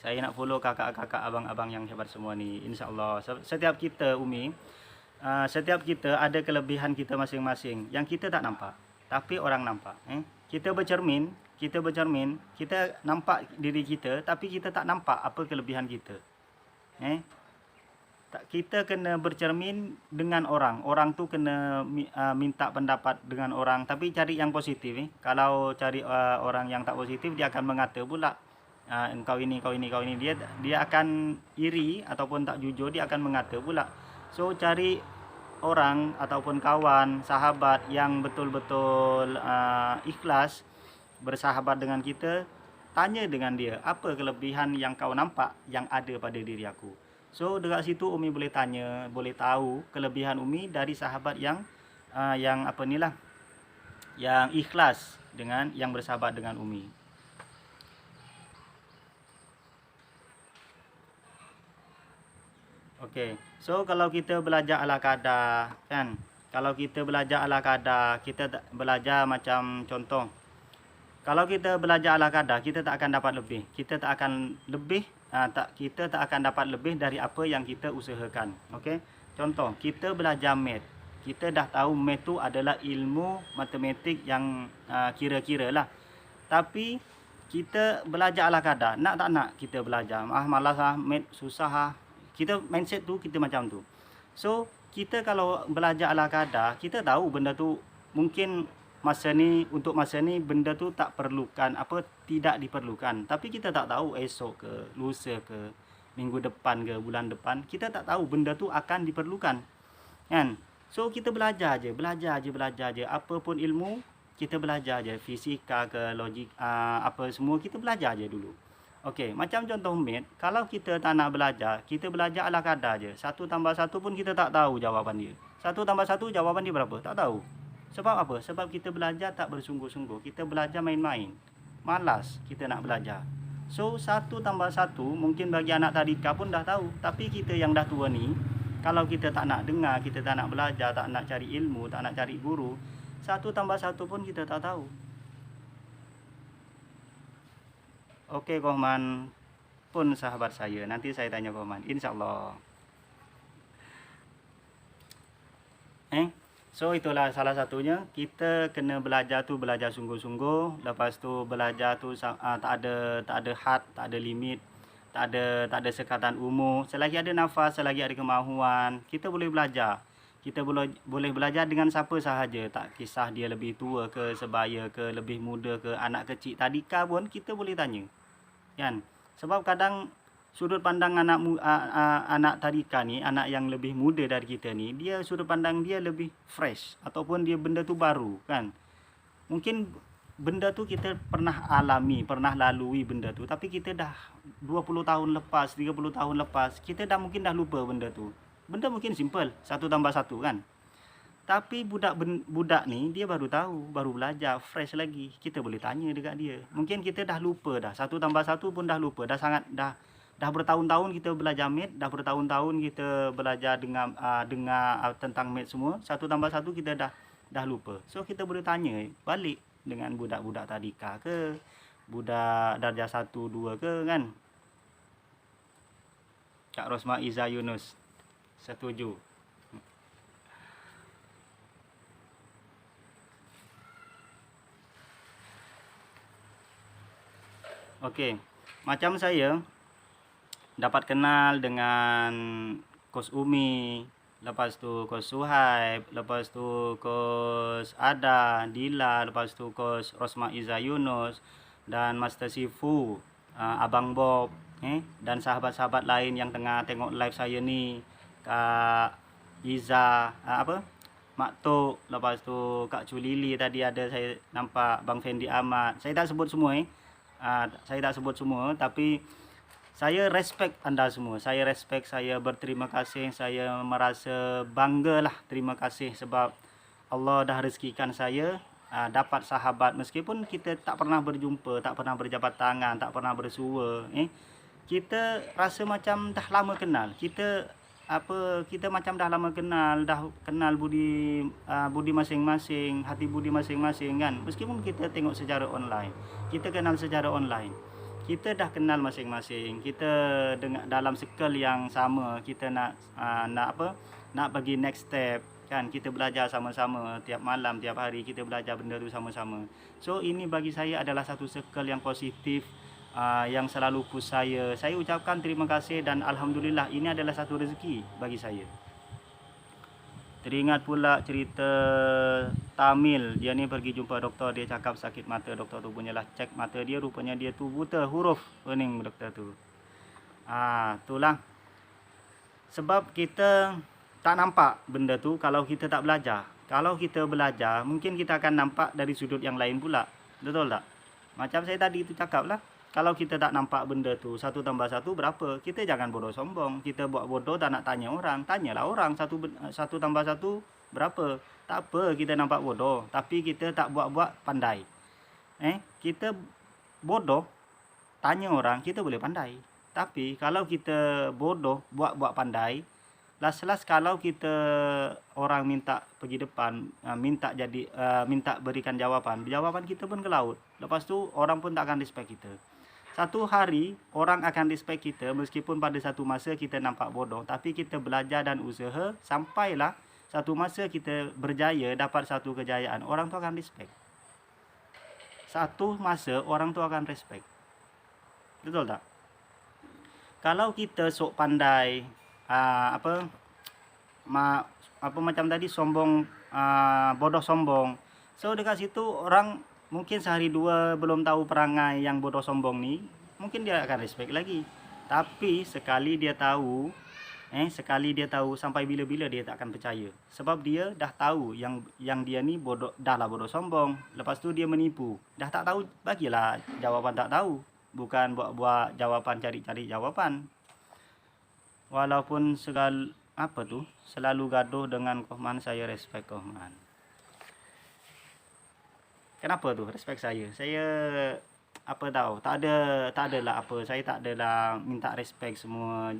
Saya nak follow kakak-kakak, abang-abang yang hebat semua ni, insyaAllah. Setiap kita setiap kita ada kelebihan kita masing-masing yang kita tak nampak, tapi orang nampak. Kita bercermin, kita nampak diri kita, tapi kita tak nampak apa kelebihan kita. Kita kena bercermin dengan orang. Orang tu kena minta pendapat dengan orang, tapi cari yang positif. Kalau cari orang yang tak positif, dia akan mengata pula engkau ini. Dia akan iri ataupun tak jujur, dia akan mengata pula. So cari orang ataupun kawan, sahabat yang betul-betul ikhlas bersahabat dengan kita. Tanya dengan dia, apa kelebihan yang kau nampak yang ada pada diri aku. So dekat situ Umi boleh tanya, boleh tahu kelebihan Umi dari sahabat yang yang ikhlas dengan yang bersahabat dengan Umi. Okey. So kalau kita belajar ala kadar kan, kalau kita belajar ala kadar, kita belajar macam contoh. Kalau kita belajar ala kadar, kita tak akan dapat lebih. Kita tak akan dapat lebih dari apa yang kita usahakan. Okey. Contoh, kita belajar math. Kita dah tahu math tu adalah ilmu matematik yang kira-kira lah. Tapi kita belajar ala kadar. Nak tak nak kita belajar. Malas math susah Kita mindset tu kita macam tu. So, kita kalau belajar ala kadar, kita tahu benda tu mungkin untuk masa ni benda tu tak perlukan, tidak diperlukan. Tapi kita tak tahu esok ke, lusa ke, minggu depan ke, bulan depan, kita tak tahu benda tu akan diperlukan. Kan? So kita belajar je. Apapun ilmu, kita belajar je. Fisika ke, logik, apa semua kita belajar je dulu. Okey, macam contoh math, kalau kita tak nak belajar, kita belajar ala kadar je. 1 tambah 1 pun kita tak tahu jawapan dia. 1 tambah 1 jawapan dia berapa? Tak tahu. Sebab apa? Sebab kita belajar tak bersungguh-sungguh. Kita belajar main-main. Malas kita nak belajar. So 1 tambah 1 mungkin bagi anak tadika pun dah tahu. Tapi kita yang dah tua ni, kalau kita tak nak dengar, kita tak nak belajar, tak nak cari ilmu, tak nak cari guru, 1 tambah 1 pun kita tak tahu. Okey Kohman pun sahabat saya. Nanti saya tanya Kohman, insyaAllah. So itulah salah satunya. Kita kena belajar sungguh-sungguh. Lepas tu belajar tu tak ada had, tak ada limit, tak ada sekatan umur. Selagi ada nafas, selagi ada kemahuan, kita boleh belajar. Kita boleh belajar dengan siapa sahaja. Tak kisah dia lebih tua ke, sebaya ke, lebih muda ke, anak kecil tadika pun kita boleh tanya. Kan? Sebab kadang sudut pandang anak tadika ni, anak yang lebih muda dari kita ni, dia sudut pandang dia lebih fresh ataupun dia benda tu baru kan. Mungkin benda tu kita pernah alami, pernah lalui benda tu, tapi kita dah 20 tahun lepas, 30 tahun lepas, kita mungkin dah lupa benda tu. Benda mungkin simple, 1 tambah 1 kan. Tapi budak ni dia baru tahu, baru belajar, fresh lagi. Kita boleh tanya dekat dia. Mungkin kita dah lupa dah. 1 tambah 1 pun dah lupa. Dah bertahun-tahun kita belajar math, dah bertahun-tahun kita belajar dengar tentang math semua. 1 tambah 1 kita dah lupa. So kita boleh tanya balik dengan budak-budak tadika ke, budak darjah 1 2 ke kan. Kak Rosma Iza Yunus setuju. Okey, macam saya dapat kenal dengan Kos Umi, lepas tu Kos Suhaib, lepas tu Kos Ada, Dila, lepas tu Kos Rosma Iza Yunus dan Master Sifu, Abang Bob, dan sahabat-sahabat lain yang tengah tengok live saya ni, Kak Iza, Mak Tok, lepas tu Kak Culili tadi ada saya nampak, Bang Fendi Ahmad. Saya tak sebut semua saya tak sebut semua, tapi saya respect anda semua. Saya respect, saya berterima kasih, saya merasa bangga lah, terima kasih sebab Allah dah rezekikan saya dapat sahabat meskipun kita tak pernah berjumpa, tak pernah berjabat tangan, tak pernah bersua. Kita rasa macam dah lama kenal. Kita macam dah lama kenal, dah kenal budi masing-masing, hati budi masing-masing kan. Meskipun kita tengok secara online, kita kenal secara online, kita dah kenal masing-masing, kita dalam circle yang sama, kita nak bagi next step kan. Kita belajar sama-sama tiap malam, tiap hari kita belajar benda tu sama-sama. So ini bagi saya adalah satu circle yang positif, yang selalu push saya. Saya ucapkan terima kasih dan alhamdulillah, ini adalah satu rezeki bagi saya. Teringat pula cerita Tamil, dia ni pergi jumpa doktor, dia cakap sakit mata, doktor tu punyalah cek mata dia, rupanya dia tu buta huruf pening doktor tu. Itulah sebab kita tak nampak benda tu kalau kita tak belajar. Kalau kita belajar, mungkin kita akan nampak dari sudut yang lain pula. Betul tak? Macam saya tadi tu cakap lah, kalau kita tak nampak benda tu 1 tambah 1 berapa, kita jangan bodoh sombong. Kita buat bodoh tak nak tanya orang, tanyalah orang 1 tambah 1 berapa. Tak apa kita nampak bodoh, tapi kita tak buat-buat pandai. Kita bodoh, tanya orang, kita boleh pandai. Tapi kalau kita bodoh, buat-buat pandai, last kalau kita orang minta pergi depan, minta berikan jawapan kita pun ke laut. Lepas tu orang pun tak akan respect kita. Satu hari orang akan respect kita meskipun pada satu masa kita nampak bodoh, tapi kita belajar dan usaha sampailah satu masa kita berjaya, dapat satu kejayaan, orang tu akan respect. Satu masa orang tu akan respect. Betul tak? Kalau kita sok pandai macam tadi sombong, bodoh sombong, so dekat situ orang mungkin sehari dua belum tahu perangai yang bodoh sombong ni, mungkin dia akan respect lagi. Tapi sekali dia tahu sampai bila-bila dia tak akan percaya. Sebab dia dah tahu yang dia ni bodoh, dah lah bodoh sombong. Lepas tu dia menipu. Dah tak tahu, bagilah jawapan tak tahu. Bukan buat jawapan, cari-cari jawapan. Walaupun selalu gaduh dengan Kohman, saya respect Kohman. Kenapa tu respect saya? Saya tak adalah saya tak adalah minta respect semua.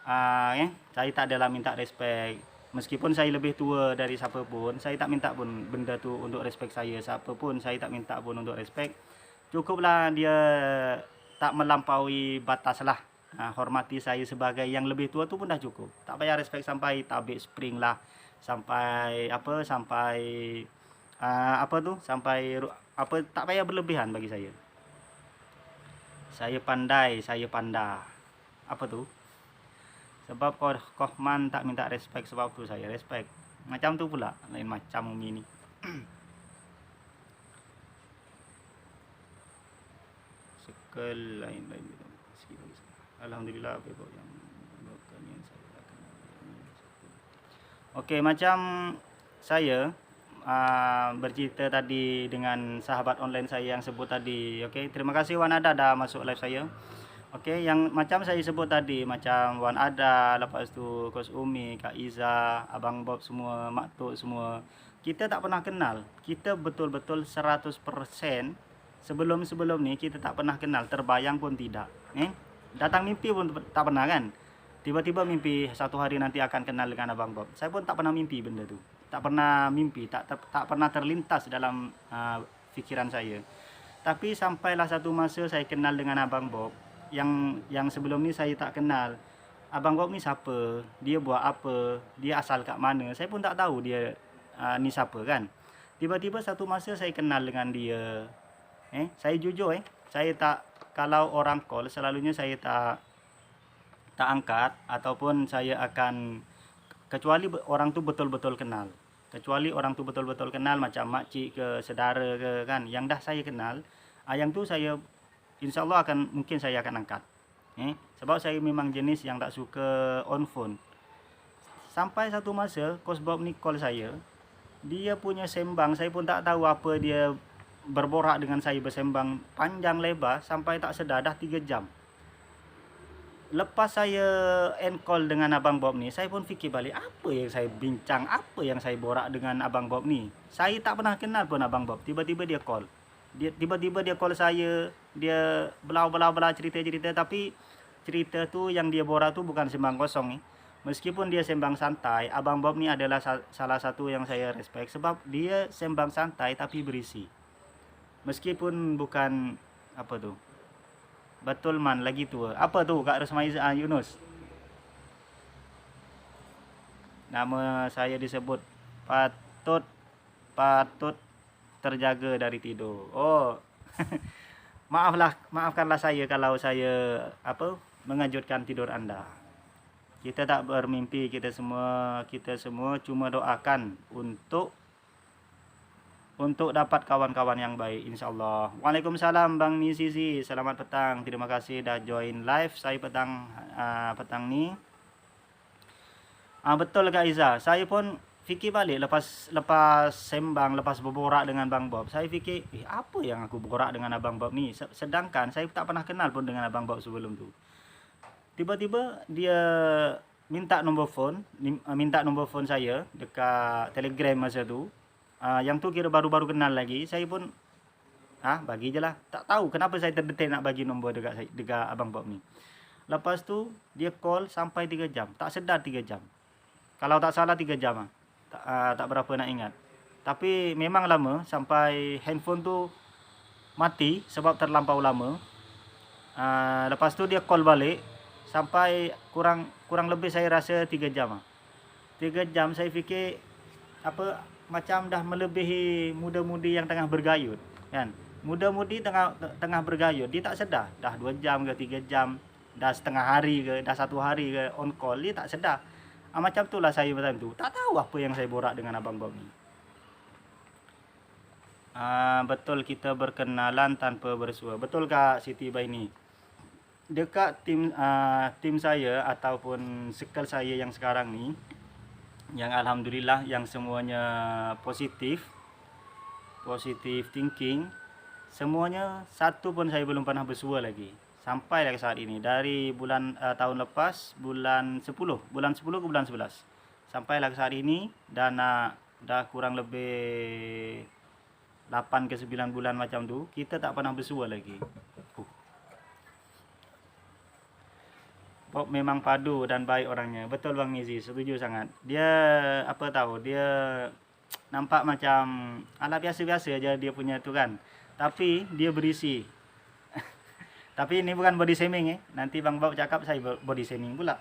Saya tak adalah minta respect. Meskipun saya lebih tua dari siapa pun, saya tak minta pun benda tu untuk respect saya. Siapa pun saya tak minta pun untuk respect. Cukuplah dia tak melampaui batas lah. Hormati saya sebagai yang lebih tua tu pun dah cukup. Tak payah respect sampai tabik spring lah, sampai tak payah berlebihan bagi saya. Saya pandai, saya panda. Sebab Kohman tak minta respect, sebab tu saya respect. Macam tu pula, lain macam Umi ni. Sekal lain. Alhamdulillah bebok yang okey, macam saya bercerita tadi dengan sahabat online saya yang sebut tadi. Okey, terima kasih Wan Ada dah masuk live saya. Okey, yang macam saya sebut tadi, macam Wan Ada, lepas tu Kos Umi, Kak Iza, Abang Bob semua, Mak Tok semua, kita tak pernah kenal. Kita betul-betul 100% sebelum ni kita tak pernah kenal, terbayang pun tidak. Datang mimpi pun tak pernah kan. Tiba-tiba mimpi satu hari nanti akan kenal dengan Abang Bob. Saya pun tak pernah mimpi benda tu. tak pernah mimpi, tak pernah terlintas dalam pikiran saya. Tapi sampailah satu masa saya kenal dengan Abang Bob, yang sebelum ni saya tak kenal. Abang Bob ni siapa, dia buat apa, dia asal kat mana, saya pun tak tahu dia ni siapa kan. Tiba-tiba satu masa saya kenal dengan dia. Saya jujur saya tak, kalau orang call selalunya saya tak angkat, ataupun saya akan, kecuali orang tu betul-betul kenal. Kecuali orang tu betul-betul kenal macam makcik ke, saudara ke kan, yang dah saya kenal, yang tu saya insyaallah mungkin saya akan angkat. Sebab saya memang jenis yang tak suka on phone. Sampai satu masa Kos Bob ni call saya, dia punya sembang saya pun tak tahu apa, dia berborak dengan saya, bersembang panjang lebar sampai tak sedar dah 3 jam. Lepas saya end call dengan Abang Bob ni, saya pun fikir balik, apa yang saya bincang, apa yang saya borak dengan Abang Bob ni. Saya tak pernah kenal pun Abang Bob. Tiba-tiba dia call. Tiba-tiba dia call saya, dia belau-belau cerita-cerita, tapi cerita tu yang dia borak tu bukan sembang kosong ni. Meskipun dia sembang santai, Abang Bob ni adalah salah satu yang saya respect sebab dia sembang santai tapi berisi. Meskipun bukan apa tu, betul man lagi tua. Apa tu Kak Rosmaiza Yunus? Nama saya disebut patut terjaga dari tidur. Oh. Maafkanlah saya kalau saya mengejutkan tidur anda. Kita tak bermimpi, kita semua cuma doakan untuk dapat kawan-kawan yang baik insyaallah. Waalaikumsalam Bang Nisisi, selamat petang. Terima kasih dah join live saya petang ni. Betul Kak Iza, saya pun fikir balik lepas sembang, lepas berborak dengan Bang Bob. Saya fikir, apa yang aku berborak dengan Abang Bob ni? Sedangkan saya tak pernah kenal pun dengan Abang Bob sebelum tu. Tiba-tiba dia minta nombor phone saya dekat Telegram masa tu. Yang tu kira baru-baru kenal lagi. Saya pun bagi je lah. Tak tahu kenapa saya terdetik nak bagi nombor dekat Abang Bob ni. Lepas tu dia call sampai 3 jam. Tak sedar 3 jam. Kalau tak salah 3 jam lah. Tak berapa nak ingat. Tapi memang lama sampai handphone tu mati sebab terlampau lama. Lepas tu dia call balik sampai kurang lebih saya rasa 3 jam lah. 3 jam saya fikir macam dah melebihi muda-mudi yang tengah bergayut kan. Muda-mudi tengah bergayut, dia tak sedar dah 2 jam ke 3 jam, dah setengah hari ke, dah 1 hari ke on call, dia tak sedar. Macam itulah saya macam tu. Tak tahu apa yang saya borak dengan Abang Bob ni. Betul kita berkenalan tanpa bersua. Betul Kak Siti Baini. Dekat tim saya ataupun circle saya yang sekarang ni, yang alhamdulillah yang semuanya positif thinking, semuanya satu pun saya belum pernah bersua lagi sampai lagi saat ini. Dari bulan tahun lepas, bulan 10 ke bulan 11 sampai lagi saat ini, dan dah kurang lebih 8 ke 9 bulan macam tu, kita tak pernah bersua lagi. Bob memang padu dan baik orangnya. Betul Bang Nizi, setuju sangat. Dia dia nampak macam ala biasa-biasa aja dia punya tu kan. Tapi dia berisi. Tapi ini bukan body shaming Nanti Bang Bob cakap saya body shaming pula.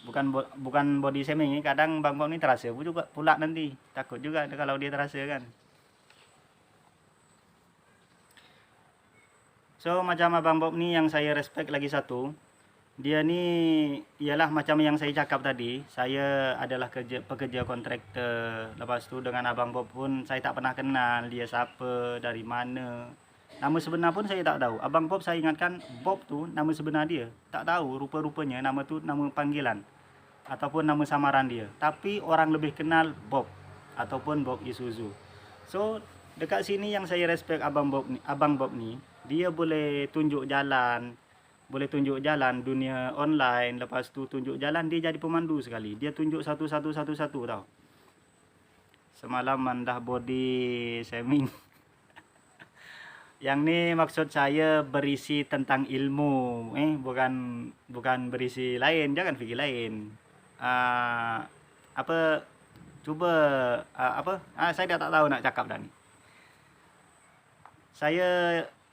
Bukan body shaming Kadang Bang Bob ni terasa juga pula nanti. Takut juga kalau dia terasa kan. So macam Abang Bob ni yang saya respect lagi satu, dia ni ialah macam yang saya cakap tadi, saya adalah pekerja kontraktor. Lepas tu dengan Abang Bob pun saya tak pernah kenal dia siapa, dari mana. Nama sebenar pun saya tak tahu. Abang Bob saya ingatkan Bob tu nama sebenar dia. Tak tahu rupa-rupanya nama tu nama panggilan ataupun nama samaran dia. Tapi orang lebih kenal Bob ataupun Bob Isuzu. So dekat sini yang saya respect Abang Bob ni, dia boleh tunjuk jalan dunia online. Lepas tu tunjuk jalan, dia jadi pemandu sekali. Dia tunjuk satu tau. Semalam dah body shaming. Yang ni maksud saya berisi tentang ilmu, bukan berisi lain, jangan fikir lain. apa cuba saya dah tak tahu nak cakap dah ni.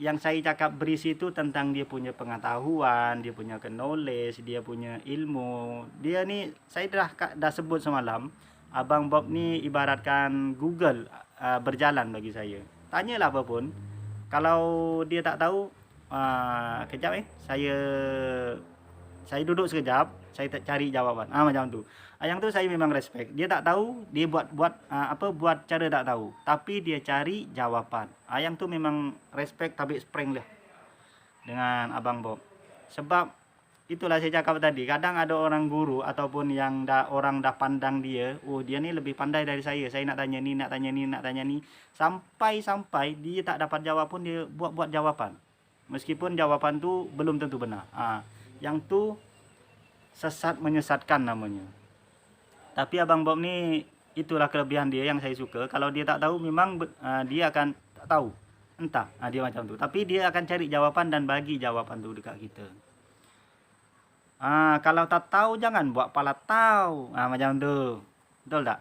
Yang saya cakap berisi itu tentang dia punya pengetahuan, dia punya knowledge, dia punya ilmu. Dia ni saya dah sebut semalam, Abang Bob ni ibaratkan Google berjalan bagi saya. Tanyalah apa pun, kalau dia tak tahu, kejap saya duduk sekejap, saya tak cari jawapan. Macam tu. Yang tu saya memang respect. Dia tak tahu, dia buat cara tak tahu, tapi dia cari jawapan. Yang tu memang respect tabik spring lah dengan Abang Bob. Sebab itulah saya cakap tadi, kadang ada orang guru ataupun yang orang dah pandang dia, oh dia ni lebih pandai dari saya nak tanya ni, nak tanya ni, sampai dia tak dapat jawab pun dia buat jawapan. Meskipun jawapan tu belum tentu benar. Yang tu sesat menyesatkan namanya. Tapi Abang Bob ni, itulah kelebihan dia yang saya suka. Kalau dia tak tahu, memang dia akan tak tahu. Entah, dia macam tu. Tapi dia akan cari jawapan dan bagi jawapan tu dekat kita. Kalau tak tahu, jangan buat pala tahu. Macam tu. Betul tak?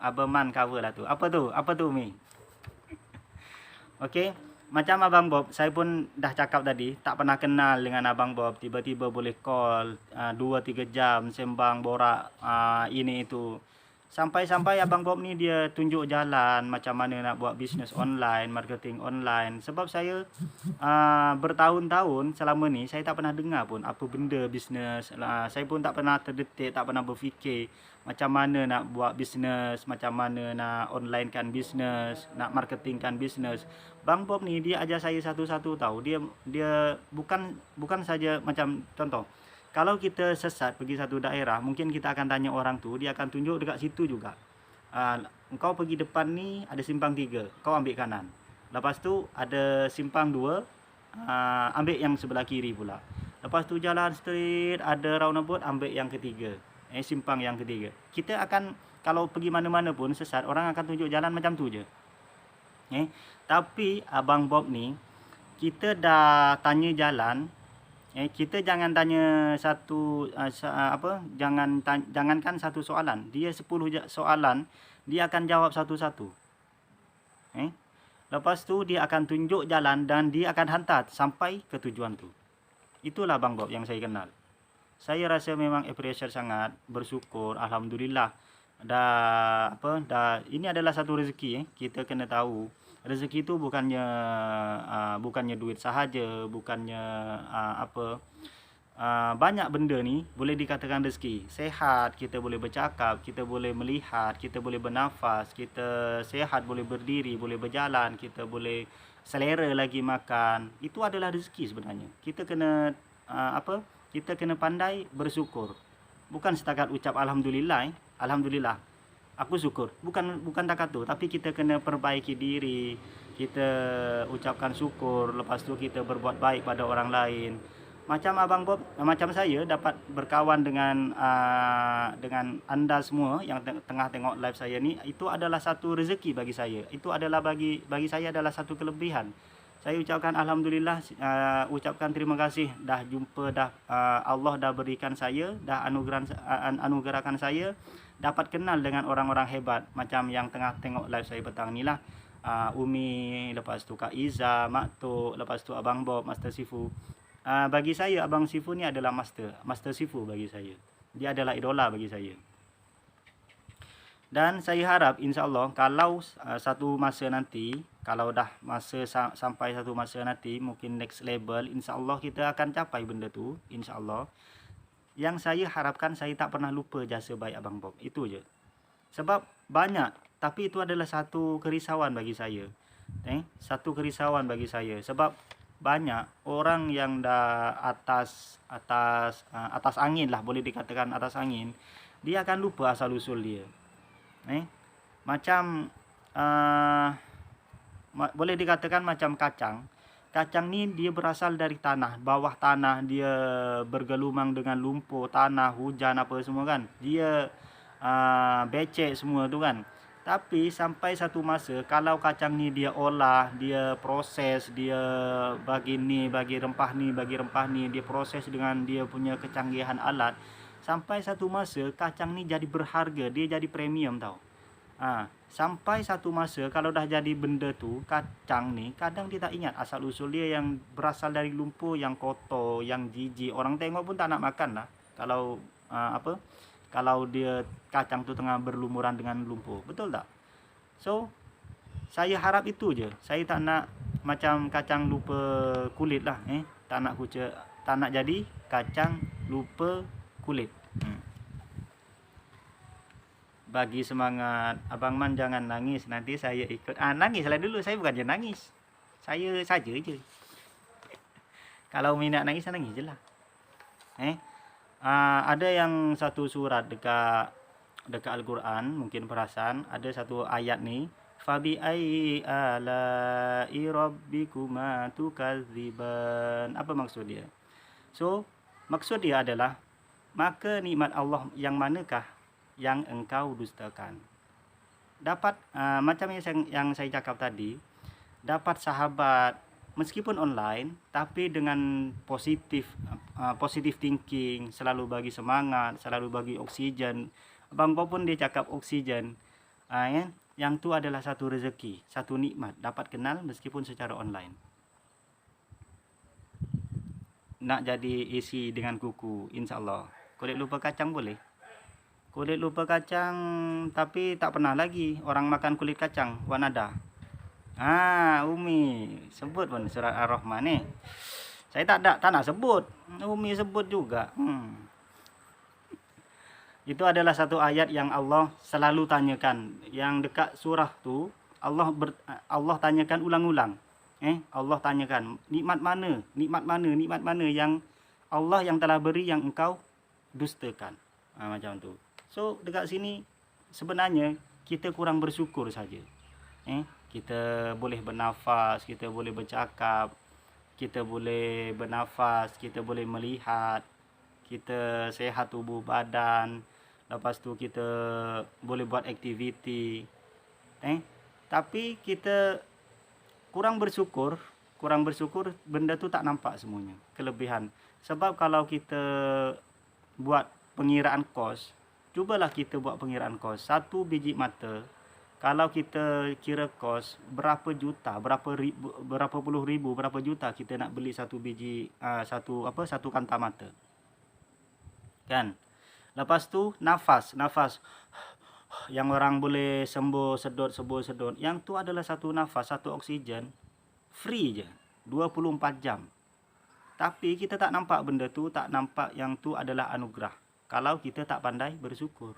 Abang Man cover lah tu. Apa tu, Mi? Okey. Macam Abang Bob, saya pun dah cakap tadi, tak pernah kenal dengan Abang Bob. Tiba-tiba boleh call 2-3 jam sembang borak ini itu. Sampai Abang Bob ni dia tunjuk jalan macam mana nak buat bisnes online, marketing online. Sebab saya bertahun-tahun selama ni saya tak pernah dengar pun apa benda bisnes. Saya pun tak pernah terdetik, tak pernah berfikir macam mana nak buat bisnes, macam mana nak onlinekan bisnes, nak marketingkan bisnes. Bang Bob ni dia ajar saya satu-satu tahu. Dia bukan saja macam contoh. Kalau kita sesat pergi satu daerah, mungkin kita akan tanya orang tu, dia akan tunjuk dekat situ juga. Engkau pergi depan ni ada simpang 3, kau ambil kanan. Lepas tu ada simpang 2, ambil yang sebelah kiri pula. Lepas tu jalan straight, ada roundabout, ambil yang ketiga. Simpang yang ketiga. Kita akan, kalau pergi mana-mana pun sesat, orang akan tunjuk jalan macam tu je. Tapi Abang Bob ni, kita dah tanya jalan, kita jangan tanya jangankan satu soalan, dia 10 soalan dia akan jawab satu-satu. Lepas tu dia akan tunjuk jalan dan dia akan hantar sampai ke tujuan tu. Itulah Abang Bob yang saya kenal. Saya rasa memang appreciate sangat, bersyukur, alhamdulillah. Ini adalah satu rezeki. Kita kena tahu rezeki itu bukannya duit sahaja, bukannya banyak benda ni boleh dikatakan rezeki. Sehat, kita boleh bercakap, kita boleh melihat, kita boleh bernafas, kita sehat, boleh berdiri, boleh berjalan, kita boleh selera lagi makan. Itu adalah rezeki sebenarnya. Kita kena kita kena pandai bersyukur. Bukan setakat ucap alhamdulillah, alhamdulillah, aku syukur. Bukan takat tu, tapi kita kena perbaiki diri, kita ucapkan syukur, lepas tu kita berbuat baik pada orang lain. Macam Abang Bob, macam saya dapat berkawan dengan anda semua yang tengah tengok live saya ni, itu adalah satu rezeki bagi saya. Itu adalah bagi saya adalah satu kelebihan. Saya ucapkan alhamdulillah, ucapkan terima kasih dah jumpa, Allah dah berikan saya, dah anugerahkan saya dapat kenal dengan orang-orang hebat macam yang tengah tengok live saya petang ni lah. Umi, lepas tu Kak Iza, Mak Tok, lepas tu Abang Bob, Master Sifu. Bagi saya Abang Sifu ni adalah Master Sifu bagi saya. Dia adalah idola bagi saya. Dan saya harap insya-Allah kalau satu masa nanti, kalau dah sampai satu masa nanti, mungkin next level, insya-Allah kita akan capai benda tu, insya-Allah. Yang saya harapkan, saya tak pernah lupa jasa baik Abang Bob. Itu je. Sebab banyak, tapi itu adalah satu kerisauan bagi saya. Satu kerisauan bagi saya. Sebab banyak orang yang dah atas angin lah, boleh dikatakan atas angin, dia akan lupa asal usul dia. Macam boleh dikatakan macam kacang. Kacang ni dia berasal dari tanah, bawah tanah, dia bergelumang dengan lumpur, tanah, hujan apa semua kan. Dia becek semua tu kan. Tapi sampai satu masa kalau kacang ni dia olah, dia proses, dia bagi rempah ni, dia proses dengan dia punya kecanggihan alat. Sampai satu masa kacang ni jadi berharga, dia jadi premium tau. Sampai satu masa kalau dah jadi benda tu, kacang ni kadang dia tak ingat asal usul dia yang berasal dari lumpur yang kotor, yang jijik. Orang tengok pun tak nak makan lah kalau kalau dia kacang tu tengah berlumuran dengan lumpur. Betul tak? So saya harap itu je. Saya tak nak macam kacang lupa kulit lah. Tak nak jadi kacang lupa kulit. Bagi semangat Abang Man, jangan nangis, nanti saya ikut. Nangislah dulu, saya bukannya nangis. Saya saja je. Kalau minat nangis, nangis je lah. Ada yang satu surat dekat Al-Quran, mungkin perasan, ada satu ayat ni, fabi ayyi ala'i rabbikuma tukadziban. Apa maksud dia? So, maksud dia adalah, maka nikmat Allah yang manakah yang engkau dustakan? Dapat macam yang saya cakap tadi, dapat sahabat meskipun online tapi dengan positif thinking, selalu bagi semangat, selalu bagi oksigen. Abang Bob pun dia cakap oksigen. Yang tu adalah satu rezeki, satu nikmat, dapat kenal meskipun secara online. Nak jadi isi dengan kuku, insyaAllah. Kulit lupa kacang boleh? Kulit lupa kacang, tapi tak pernah lagi orang makan kulit kacang. Wanada. Umi sebut pun surat Ar-Rahman ni. Saya tak nak sebut. Umi sebut juga. Itu adalah satu ayat yang Allah selalu tanyakan. Yang dekat surah tu Allah tanyakan ulang-ulang. Allah tanyakan, nikmat mana yang Allah yang telah beri yang engkau dustakan. Macam tu. So dekat sini sebenarnya kita kurang bersyukur saja. Kita boleh bernafas, kita boleh bercakap, kita boleh bernafas, kita boleh melihat, kita sehat tubuh badan, lepas tu kita boleh buat aktiviti. Tapi kita kurang bersyukur benda tu tak nampak semuanya, kelebihan. Sebab kalau kita buat pengiraan kos, cubalah kita buat pengiraan kos. Satu biji mata, kalau kita kira kos berapa juta, berapa puluh ribu, berapa juta kita nak beli satu biji satu kanta mata. Kan? Lepas tu nafas yang orang boleh sembuh sedut. Yang tu adalah satu nafas, satu oksigen free je 24 jam. Tapi kita tak nampak benda tu, tak nampak yang tu adalah anugerah kalau kita tak pandai bersyukur.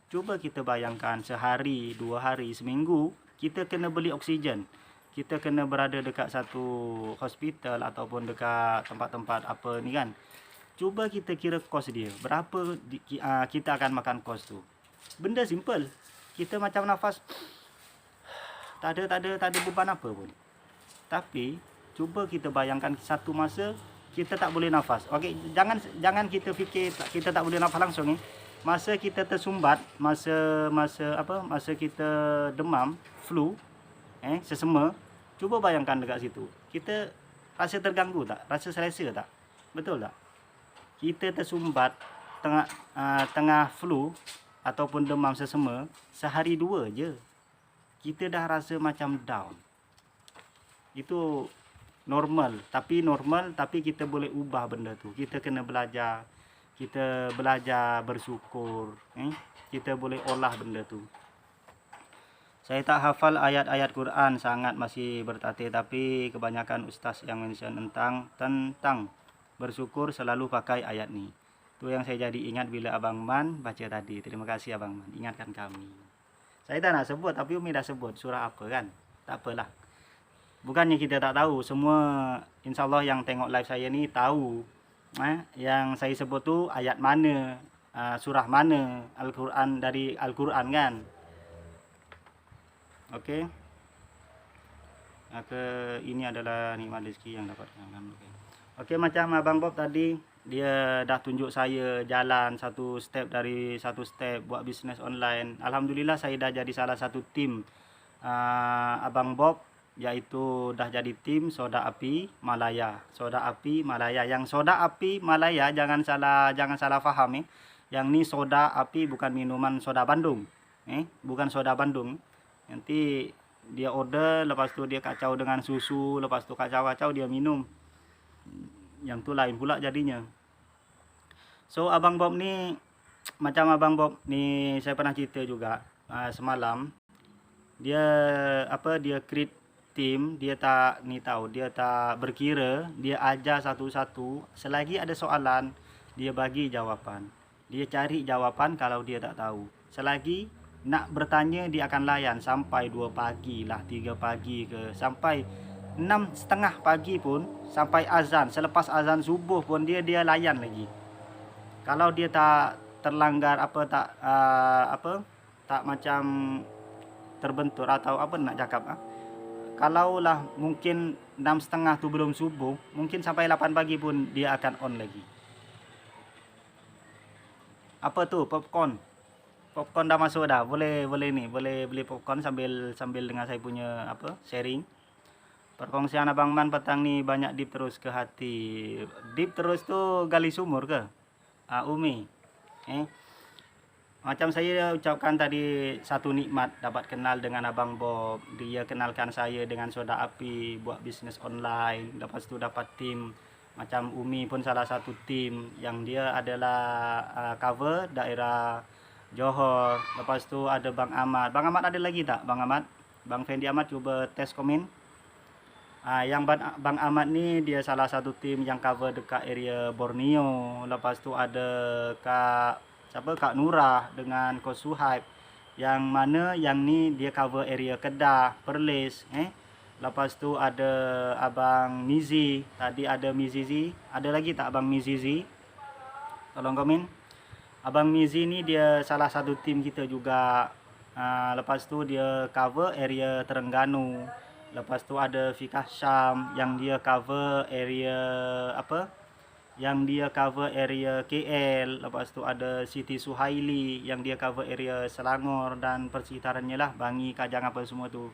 Cuba kita bayangkan sehari, 2 hari, seminggu kita kena beli oksigen. Kita kena berada dekat satu hospital ataupun dekat tempat-tempat apa ni kan. Cuba kita kira kos dia, berapa kita akan makan kos tu. Benda simple. Kita macam nafas tak ada beban apa pun. Tapi cuba kita bayangkan satu masa kita tak boleh nafas. Okey, jangan kita fikir kita tak boleh nafas langsung ni. Masa kita tersumbat, masa kita demam, flu, sesama, cuba bayangkan dekat situ. Kita rasa terganggu tak? Rasa selesa tak? Betul tak? Kita tersumbat tengah flu ataupun demam sesama, sehari 2 je kita dah rasa macam down. Itu normal, tapi kita boleh ubah benda tu. Kita kena belajar, bersyukur, kita boleh olah benda tu. Saya tak hafal ayat-ayat Quran sangat, masih bertatih, tapi kebanyakan ustaz yang mention tentang bersyukur selalu pakai ayat ni. Tu yang saya jadi ingat bila Abang Man baca tadi. Terima kasih Abang Man, ingatkan kami. Saya tak nak sebut, tapi Umi dah sebut surah apa kan. Tak apalah. Bukannya kita tak tahu, semua insyaAllah yang tengok live saya ni tahu yang saya sebut tu ayat mana, surah mana, Al-Quran, dari Al-Quran kan. Okey. Ini adalah nikmat rezeki yang dapat kan. Okey, macam Abang Bob tadi, dia dah tunjuk saya jalan satu step buat bisnes online. Alhamdulillah saya dah jadi salah satu tim Abang Bob yaitu dah jadi tim Soda Api Malaya. Soda Api Malaya. Yang Soda Api Malaya jangan salah paham. Yang ni soda api bukan minuman soda Bandung. Bukan soda Bandung. Nanti dia order, lepas tu dia kacau dengan susu, lepas tu kacau-kacau dia minum. Yang tu lain pula jadinya. So Abang Bob ni, macam Abang Bob ni saya pernah cerita juga semalam. Dia create tim, dia tak berkira, dia ajar satu-satu. Selagi ada soalan, dia bagi jawapan. Dia cari jawapan kalau dia tak tahu. Selagi nak bertanya, dia akan layan sampai 2 pagi lah, 3 pagi ke, sampai 6:30 pagi pun, sampai azan, selepas azan subuh pun dia layan lagi. Kalau dia tak terlanggar tak macam terbentur atau apa nak cakap, kalaulah mungkin 6:30 tu belum subuh, mungkin sampai 8 pagi pun dia akan on lagi. Apa tu? Popcorn dah masuk dah. Boleh beli popcorn sambil dengar saya punya sharing. Perkongsian Abang Man petang ni banyak deep terus ke hati. Deep terus tu gali sumur ke? Umi. Macam saya ucapkan tadi, satu nikmat dapat kenal dengan Abang Bob. Dia kenalkan saya dengan Soda Api, buat bisnes online. Lepas tu dapat tim. Macam Umi pun salah satu tim yang dia adalah cover daerah Johor. Lepas tu ada Bang Ahmad. Bang Ahmad ada lagi tak? Bang Ahmad? Bang Fendi Ahmad cuba test komen. Yang Bang Ahmad ni dia salah satu tim yang cover dekat area Borneo. Lepas tu ada Kak Nurah dengan Kak Suhaib. Yang mana yang ni dia cover area Kedah, Perlis. Lepas tu ada Abang Mizi. Tadi ada Mizizi. Ada lagi tak Abang Mizizi? Tolong komen. Abang Mizi ni dia salah satu tim kita juga. Lepas tu dia cover area Terengganu. Lepas tu ada Fikah Syam yang dia cover area Yang dia cover area KL. Lepas tu ada Siti Suhaili yang dia cover area Selangor dan persekitarannya lah, Bangi, Kajang apa semua tu.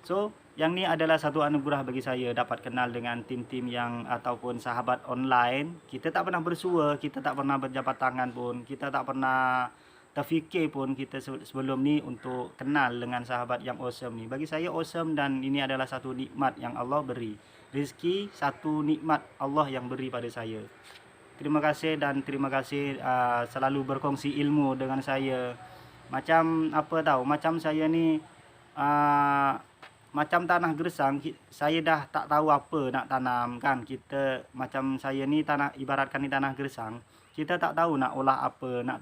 So, yang ni adalah satu anugerah bagi saya dapat kenal dengan tim-tim yang ataupun sahabat online. Kita tak pernah bersua, kita tak pernah berjabat tangan pun, kita tak pernah terfikir pun kita sebelum ni untuk kenal dengan sahabat yang awesome ni. Bagi saya awesome, dan ini adalah satu nikmat yang Allah beri. Rezeki satu nikmat Allah yang beri pada saya. Terima kasih dan terima kasih selalu berkongsi ilmu dengan saya. Macam macam saya ni macam tanah gersang, saya dah tak tahu apa nak tanam kan. Kita macam saya ni ibaratkan ni tanah gersang. Kita tak tahu nak olah apa, nak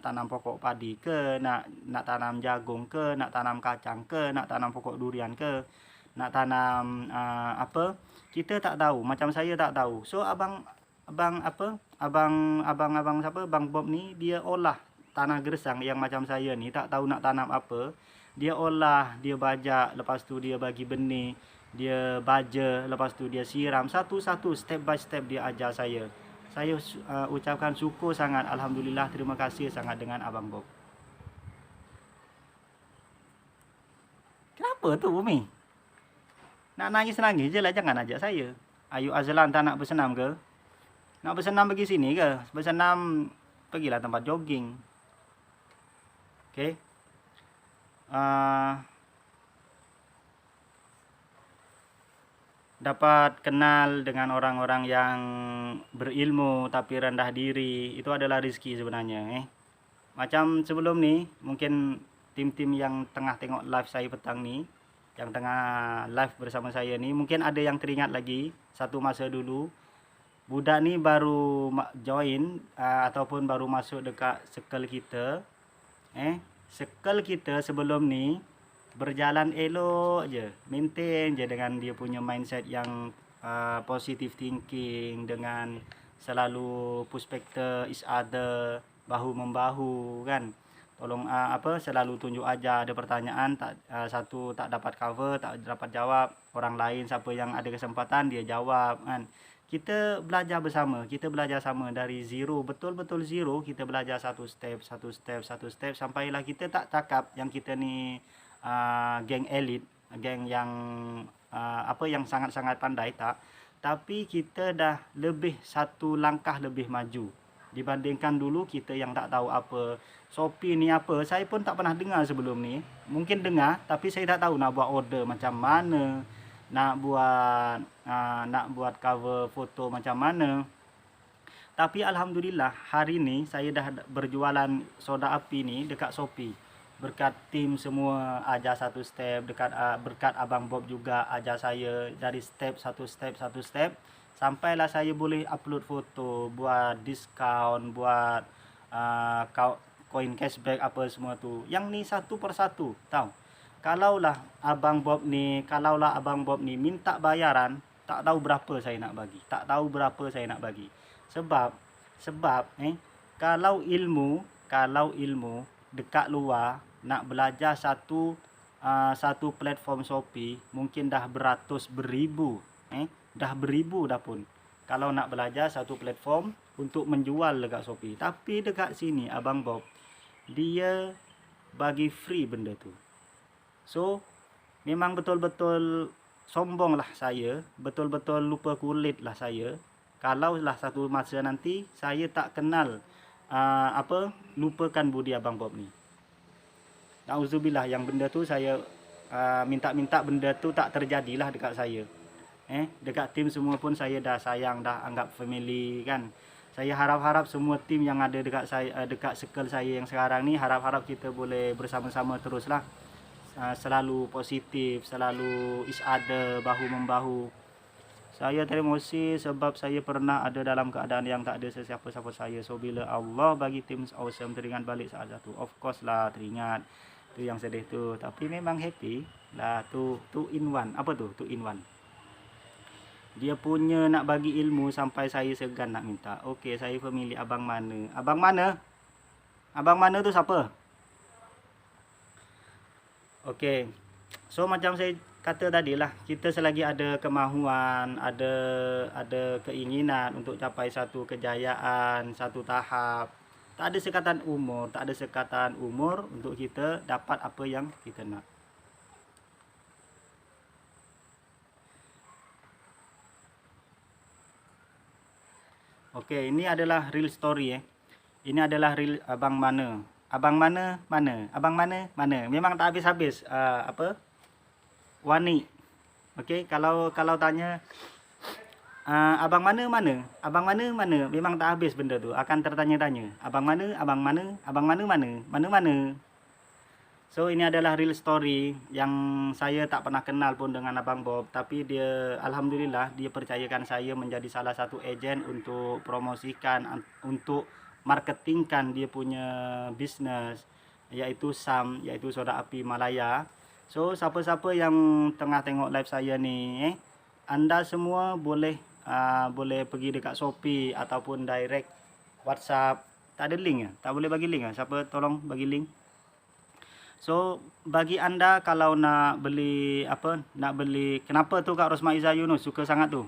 tanam pokok padi ke, nak tanam jagung ke, nak tanam kacang ke, nak tanam pokok durian ke, nak tanam kita tak tahu. Macam saya tak tahu. So abang Bang Bob ni dia olah tanah gersang yang macam saya ni tak tahu nak tanam apa. Dia olah, dia bajak, lepas tu dia bagi benih, dia baja, lepas tu dia siram, satu-satu step by step dia ajar saya. Saya ucapkan syukur sangat, alhamdulillah, terima kasih sangat dengan Abang Bob. Kenapa tu Umi? Nak nangis-nangis je lah, jangan ajak saya. Ayu Azlan tak nak bersenam ke? Nak bersenam pergi sini ke? Bersenam pergilah tempat jogging. Okay. Dapat kenal dengan orang-orang yang berilmu tapi rendah diri, itu adalah rezeki sebenarnya. Macam sebelum ni, mungkin tim-tim yang tengah tengok live saya petang ni, yang tengah live bersama saya ni, mungkin ada yang teringat lagi satu masa dulu. Budak ni baru join ataupun baru masuk dekat circle kita. Circle kita sebelum ni berjalan elok je, maintain je dengan dia punya mindset yang positive thinking, dengan selalu push factor each other, bahu membahu kan. Tolong selalu tunjuk aja, ada pertanyaan satu tak dapat cover, tak dapat jawab, orang lain siapa yang ada kesempatan dia jawab kan. Kita belajar bersama, kita belajar sama dari zero, betul-betul zero. Kita belajar satu step sampailah kita tak cakap yang kita ni geng elit. geng yang yang sangat-sangat pandai, tak. Tapi kita dah lebih satu langkah lebih maju dibandingkan dulu kita yang tak tahu apa Shopee ni apa. Saya pun tak pernah dengar sebelum ni. Mungkin dengar tapi saya tak tahu nak buat order macam mana, nak buat cover foto macam mana. Tapi alhamdulillah hari ni saya dah berjualan soda api ni dekat Shopee. Berkat tim semua ajar satu step, berkat Abang Bob juga ajar saya dari satu step sampailah saya boleh upload foto, buat diskaun, buat koin cashback apa semua tu. Yang ni satu persatu, tahu. Kalaulah Abang Bob ni minta bayaran, tak tahu berapa saya nak bagi. Tak tahu berapa saya nak bagi. Sebab kalau ilmu dekat luar nak belajar satu platform Shopee mungkin dah beratus beribu, dah beribu dah pun kalau nak belajar satu platform untuk menjual dekat Shopee. Tapi dekat sini Abang Bob dia bagi free benda tu. So memang betul-betul sombong lah saya, betul-betul lupa kulit lah saya. Kalau lah satu masa nanti saya tak kenal lupakan budi Abang Bob ni. Nauzubillah, yang benda tu saya minta benda tu tak terjadilah dekat saya. Dekat tim semua pun saya dah sayang, dah anggap family kan. Saya harap-harap semua tim yang ada dekat saya, dekat circle saya yang sekarang ni, harap-harap kita boleh bersama-sama teruslah. Selalu positif, selalu each other, bahu-membahu. Saya terima kasih sebab saya pernah ada dalam keadaan yang tak ada sesiapa-siapa saya. So bila Allah bagi tim awesome teringat balik saat satu, of course lah teringat. Tu yang sedih tu, tapi memang happy lah. Tu in one. Apa tu? 2 in 1. Dia punya nak bagi ilmu sampai saya segan nak minta. Okey, saya pemilih abang mana? Abang mana? Abang mana tu siapa? Okey. So macam saya kata tadi lah, kita selagi ada kemahuan, ada keinginan untuk capai satu kejayaan, satu tahap, tak ada sekatan umur untuk kita dapat apa yang kita nak. Okey, ini adalah real story. Ini adalah real abang mana. Abang mana? Abang mana? Memang tak habis-habis Wani. Okey, kalau tanya abang mana? Abang mana? Memang tak habis benda tu. Akan tertanya-tanya. Abang mana? Mana? So ini adalah real story yang saya tak pernah kenal pun dengan Abang Bob, tapi dia alhamdulillah dia percayakan saya menjadi salah satu ejen untuk promosikan, untuk marketingkan dia punya bisnes, iaitu SAM, iaitu Soda Api Malaya. So siapa-siapa yang tengah tengok live saya ni, anda semua boleh pergi dekat Shopee ataupun direct WhatsApp. Tak ada link ya? Tak boleh bagi link ya? Siapa tolong bagi link? So bagi anda kalau nak beli kenapa tu Kak Rosma Iza Yunus suka sangat tu?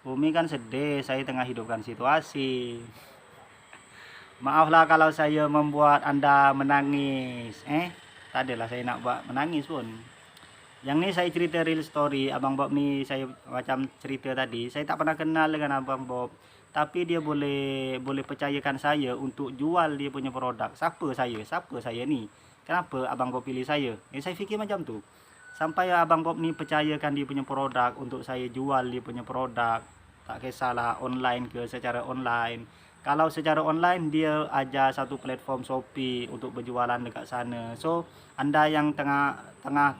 Umi kan sedih, saya tengah hidupkan situasi. Maaflah kalau saya membuat anda menangis. Tak adalah saya nak buat menangis pun. Yang ni saya cerita real story. Abang Bob ni saya macam cerita tadi, saya tak pernah kenal dengan Abang Bob. Tapi dia boleh percayakan saya untuk jual dia punya produk. Siapa saya ni? Kenapa Abang Bob pilih saya? Saya fikir macam tu. Sampai Abang Bob ni percayakan dia punya produk untuk saya jual dia punya produk. Tak kisahlah online ke secara online. Kalau secara online dia ajar satu platform Shopee untuk berjualan dekat sana. So anda yang tengah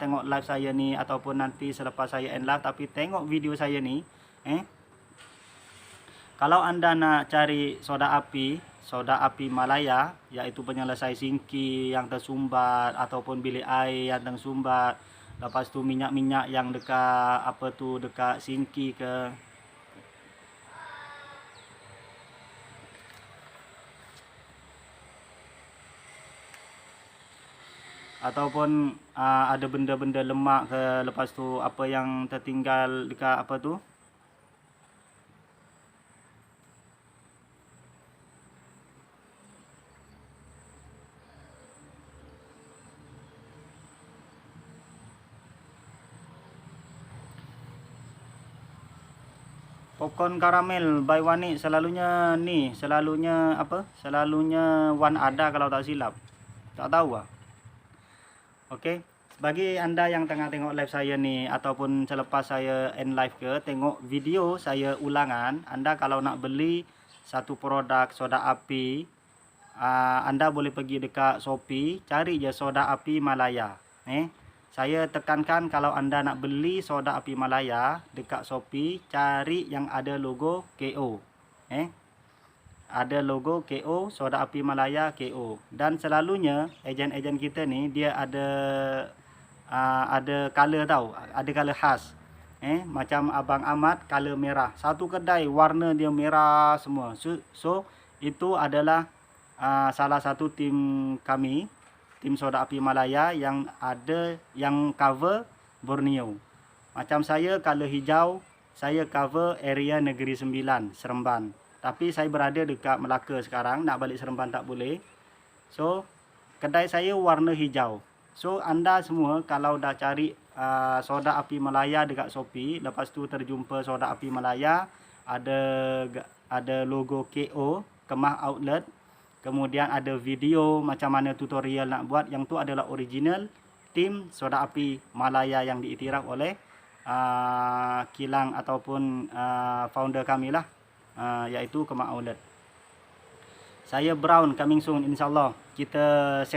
tengok live saya ni ataupun nanti selepas saya end live tapi tengok video saya ni, kalau anda nak cari soda api Malaya, iaitu penyelesai sinki yang tersumbat ataupun bilik air yang tersumbat, lepas tu minyak-minyak yang dekat sinki ke, ataupun ada benda-benda lemak ke, lepas tu apa yang tertinggal dekat Popcorn karamel by Wani selalunya nih, selalunya apa? Selalunya Wan ada kalau tak silap. Tak tahu ah. Oke. Bagi Anda yang tengah tengok live saya nih ataupun selepas saya end live ke tengok video saya ulangan, Anda kalau nak beli satu produk soda api, Anda boleh pergi dekat Shopee, cari je soda api Malaya. Saya tekankan kalau Anda nak beli soda api Malaya dekat Shopee, cari yang ada logo KO. Ada logo KO, soda api Malaya KO. Dan selalunya ejen-ejen kita ni dia ada color tau, ada color khas. Macam Abang Ahmad color merah. Satu kedai warna dia merah semua. So itu adalah salah satu tim kami, tim soda api Malaya yang ada yang cover Borneo. Macam saya color hijau, saya cover area Negeri Sembilan, Seremban. Tapi saya berada dekat Melaka sekarang, nak balik Seremban tak boleh. So kedai saya warna hijau. So Anda semua kalau dah cari soda api Malaya dekat Shopee, lepas tu terjumpa soda api Malaya, ada logo KO, Kemah Outlet, kemudian ada video macam mana tutorial nak buat, yang tu adalah original tim soda api Malaya yang diiktiraf oleh kilang ataupun founder kami lah, iaitu Kemah Outlet. Saya Brown coming soon, insyaAllah. Kita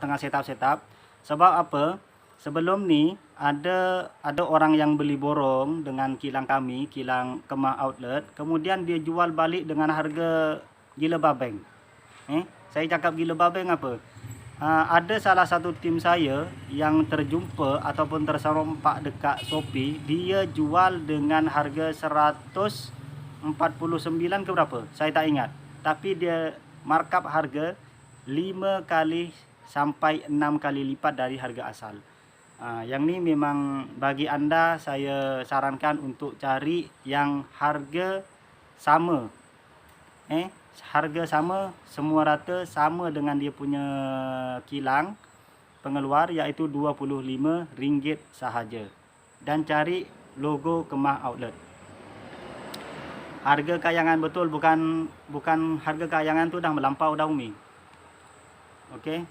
tengah setup. Sebab apa? Sebelum ni ada orang yang beli borong dengan kilang kami, kilang Kemah Outlet. Kemudian dia jual balik dengan harga gila babeng. Saya cakap gila babeng apa? Ada salah satu tim saya yang terjumpa ataupun terserempak dekat Shopee. Dia jual dengan harga 149 ke berapa? Saya tak ingat. Tapi dia markup harga 5 kali sampai 6 kali lipat dari harga asal. Yang ni memang bagi Anda saya sarankan untuk cari yang harga sama. Harga sama, semua rata sama dengan dia punya kilang pengeluar, iaitu RM25 sahaja. Dan cari logo Kemah Outlet. Harga kayangan betul, bukan harga kayangan tu dah melampau dah Umi. Okey.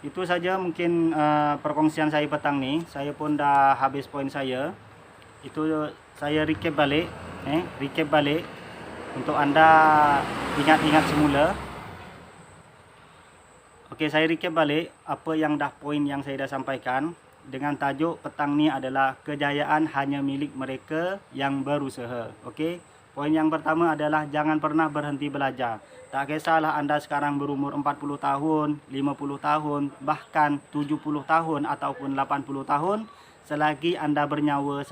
Itu saja mungkin perkongsian saya petang ni. Saya pun dah habis poin saya. Itu saya recap balik untuk Anda ingat-ingat semula. Okey, saya recap balik apa yang poin yang saya dah sampaikan dengan tajuk petang ni adalah kejayaan hanya milik mereka yang berusaha. Okey. Poin yang pertama adalah jangan pernah berhenti belajar. Tak kisahlah Anda sekarang berumur 40 tahun, 50 tahun, bahkan 70 tahun ataupun 80 tahun, selagi Anda bernyawa,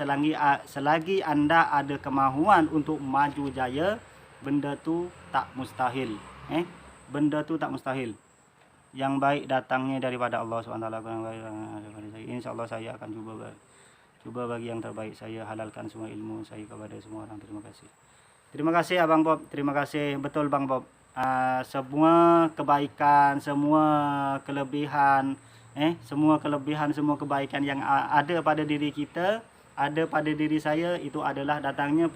selagi Anda ada kemahuan untuk maju jaya, benda tu tak mustahil. Benda tu tak mustahil. Yang baik datangnya daripada Allah SWT. InsyaAllah saya akan cuba bagi yang terbaik. Saya halalkan semua ilmu saya kepada semua orang. Terima kasih. Terima kasih Abang Bob. Terima kasih. Betul Bang Bob. Semua kebaikan, semua kelebihan, semua kebaikan yang ada pada diri kita, ada pada diri saya, itu adalah datangnya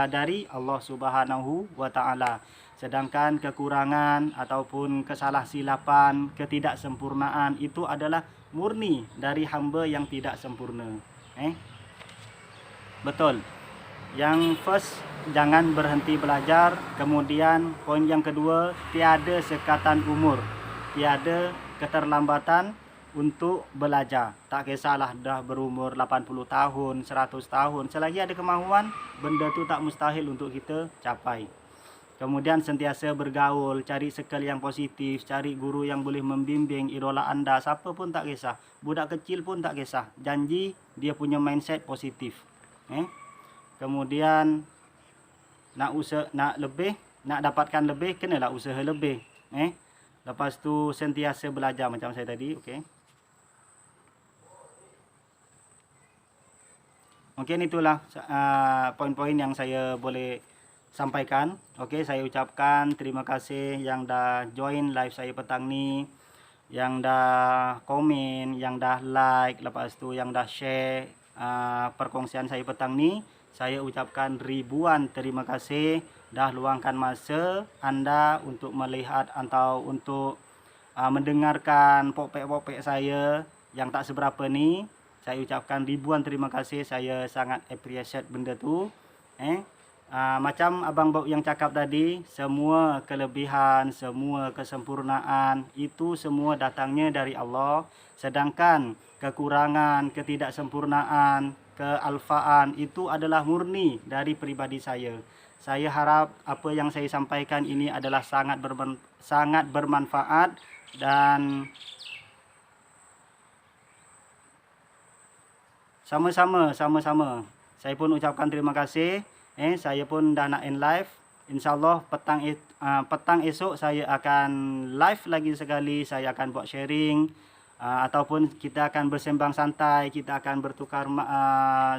dari Allah Subhanahu wa Ta'ala. Sedangkan kekurangan ataupun kesalahsilapan, ketidaksempurnaan itu adalah murni dari hamba yang tidak sempurna. Betul. Yang first, jangan berhenti belajar. Kemudian poin yang kedua, tiada sekatan umur, tiada keterlambatan untuk belajar. Tak kisahlah dah berumur 80 tahun, 100 tahun, selagi ada kemahuan, benda tu tak mustahil untuk kita capai. Kemudian sentiasa bergaul, cari circle yang positif, cari guru yang boleh membimbing, idola Anda, siapa pun tak kisah. Budak kecil pun tak kisah. Janji dia punya mindset positif. Kemudian nak dapatkan lebih, kenalah usaha lebih. Lepas tu sentiasa belajar macam saya tadi, okey. Mungkin itulah poin-poin yang saya boleh sampaikan. Okey, saya ucapkan terima kasih yang dah join live saya petang ni. yang dah komen, yang dah like, lepas tu yang dah share perkongsian saya petang ni. Saya ucapkan ribuan terima kasih dah luangkan masa anda untuk melihat atau untuk mendengarkan popek-popek saya yang tak seberapa ni. Saya ucapkan ribuan terima kasih, saya sangat appreciate benda tu. Macam Abang Bob yang cakap tadi, semua kelebihan, semua kesempurnaan itu semua datangnya dari Allah. Sedangkan kekurangan, ketidaksempurnaan, kealfaan itu adalah murni dari pribadi saya. Saya harap apa yang saya sampaikan ini adalah sangat bermanfaat dan sama-sama. Saya pun ucapkan terima kasih. Saya pun dah nak end live. InsyaAllah petang esok saya akan live lagi sekali. Saya akan buat sharing ataupun kita akan bersembang santai. Kita akan bertukar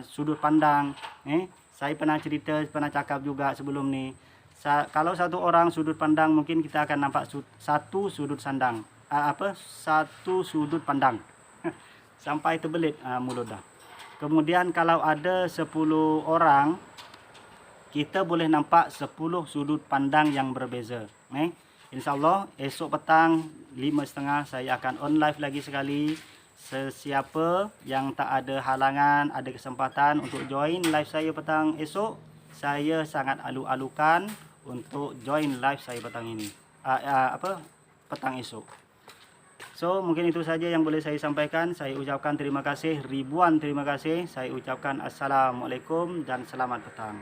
sudut pandang. Saya pernah cerita, pernah cakap juga sebelum ni. Kalau satu orang sudut pandang, mungkin kita akan nampak satu sudut pandang. Satu sudut pandang. Sampai terbelit mulut dah. Kemudian kalau ada 10 orang, kita boleh nampak 10 sudut pandang yang berbeza. InsyaAllah esok petang 5.30 saya akan on live lagi sekali. Sesiapa yang tak ada halangan, ada kesempatan untuk join live saya petang esok, saya sangat alu-alukan untuk join live saya petang ini. Petang esok. So, mungkin itu saja yang boleh saya sampaikan. Saya ucapkan terima kasih, ribuan terima kasih. Saya ucapkan assalamualaikum dan selamat petang.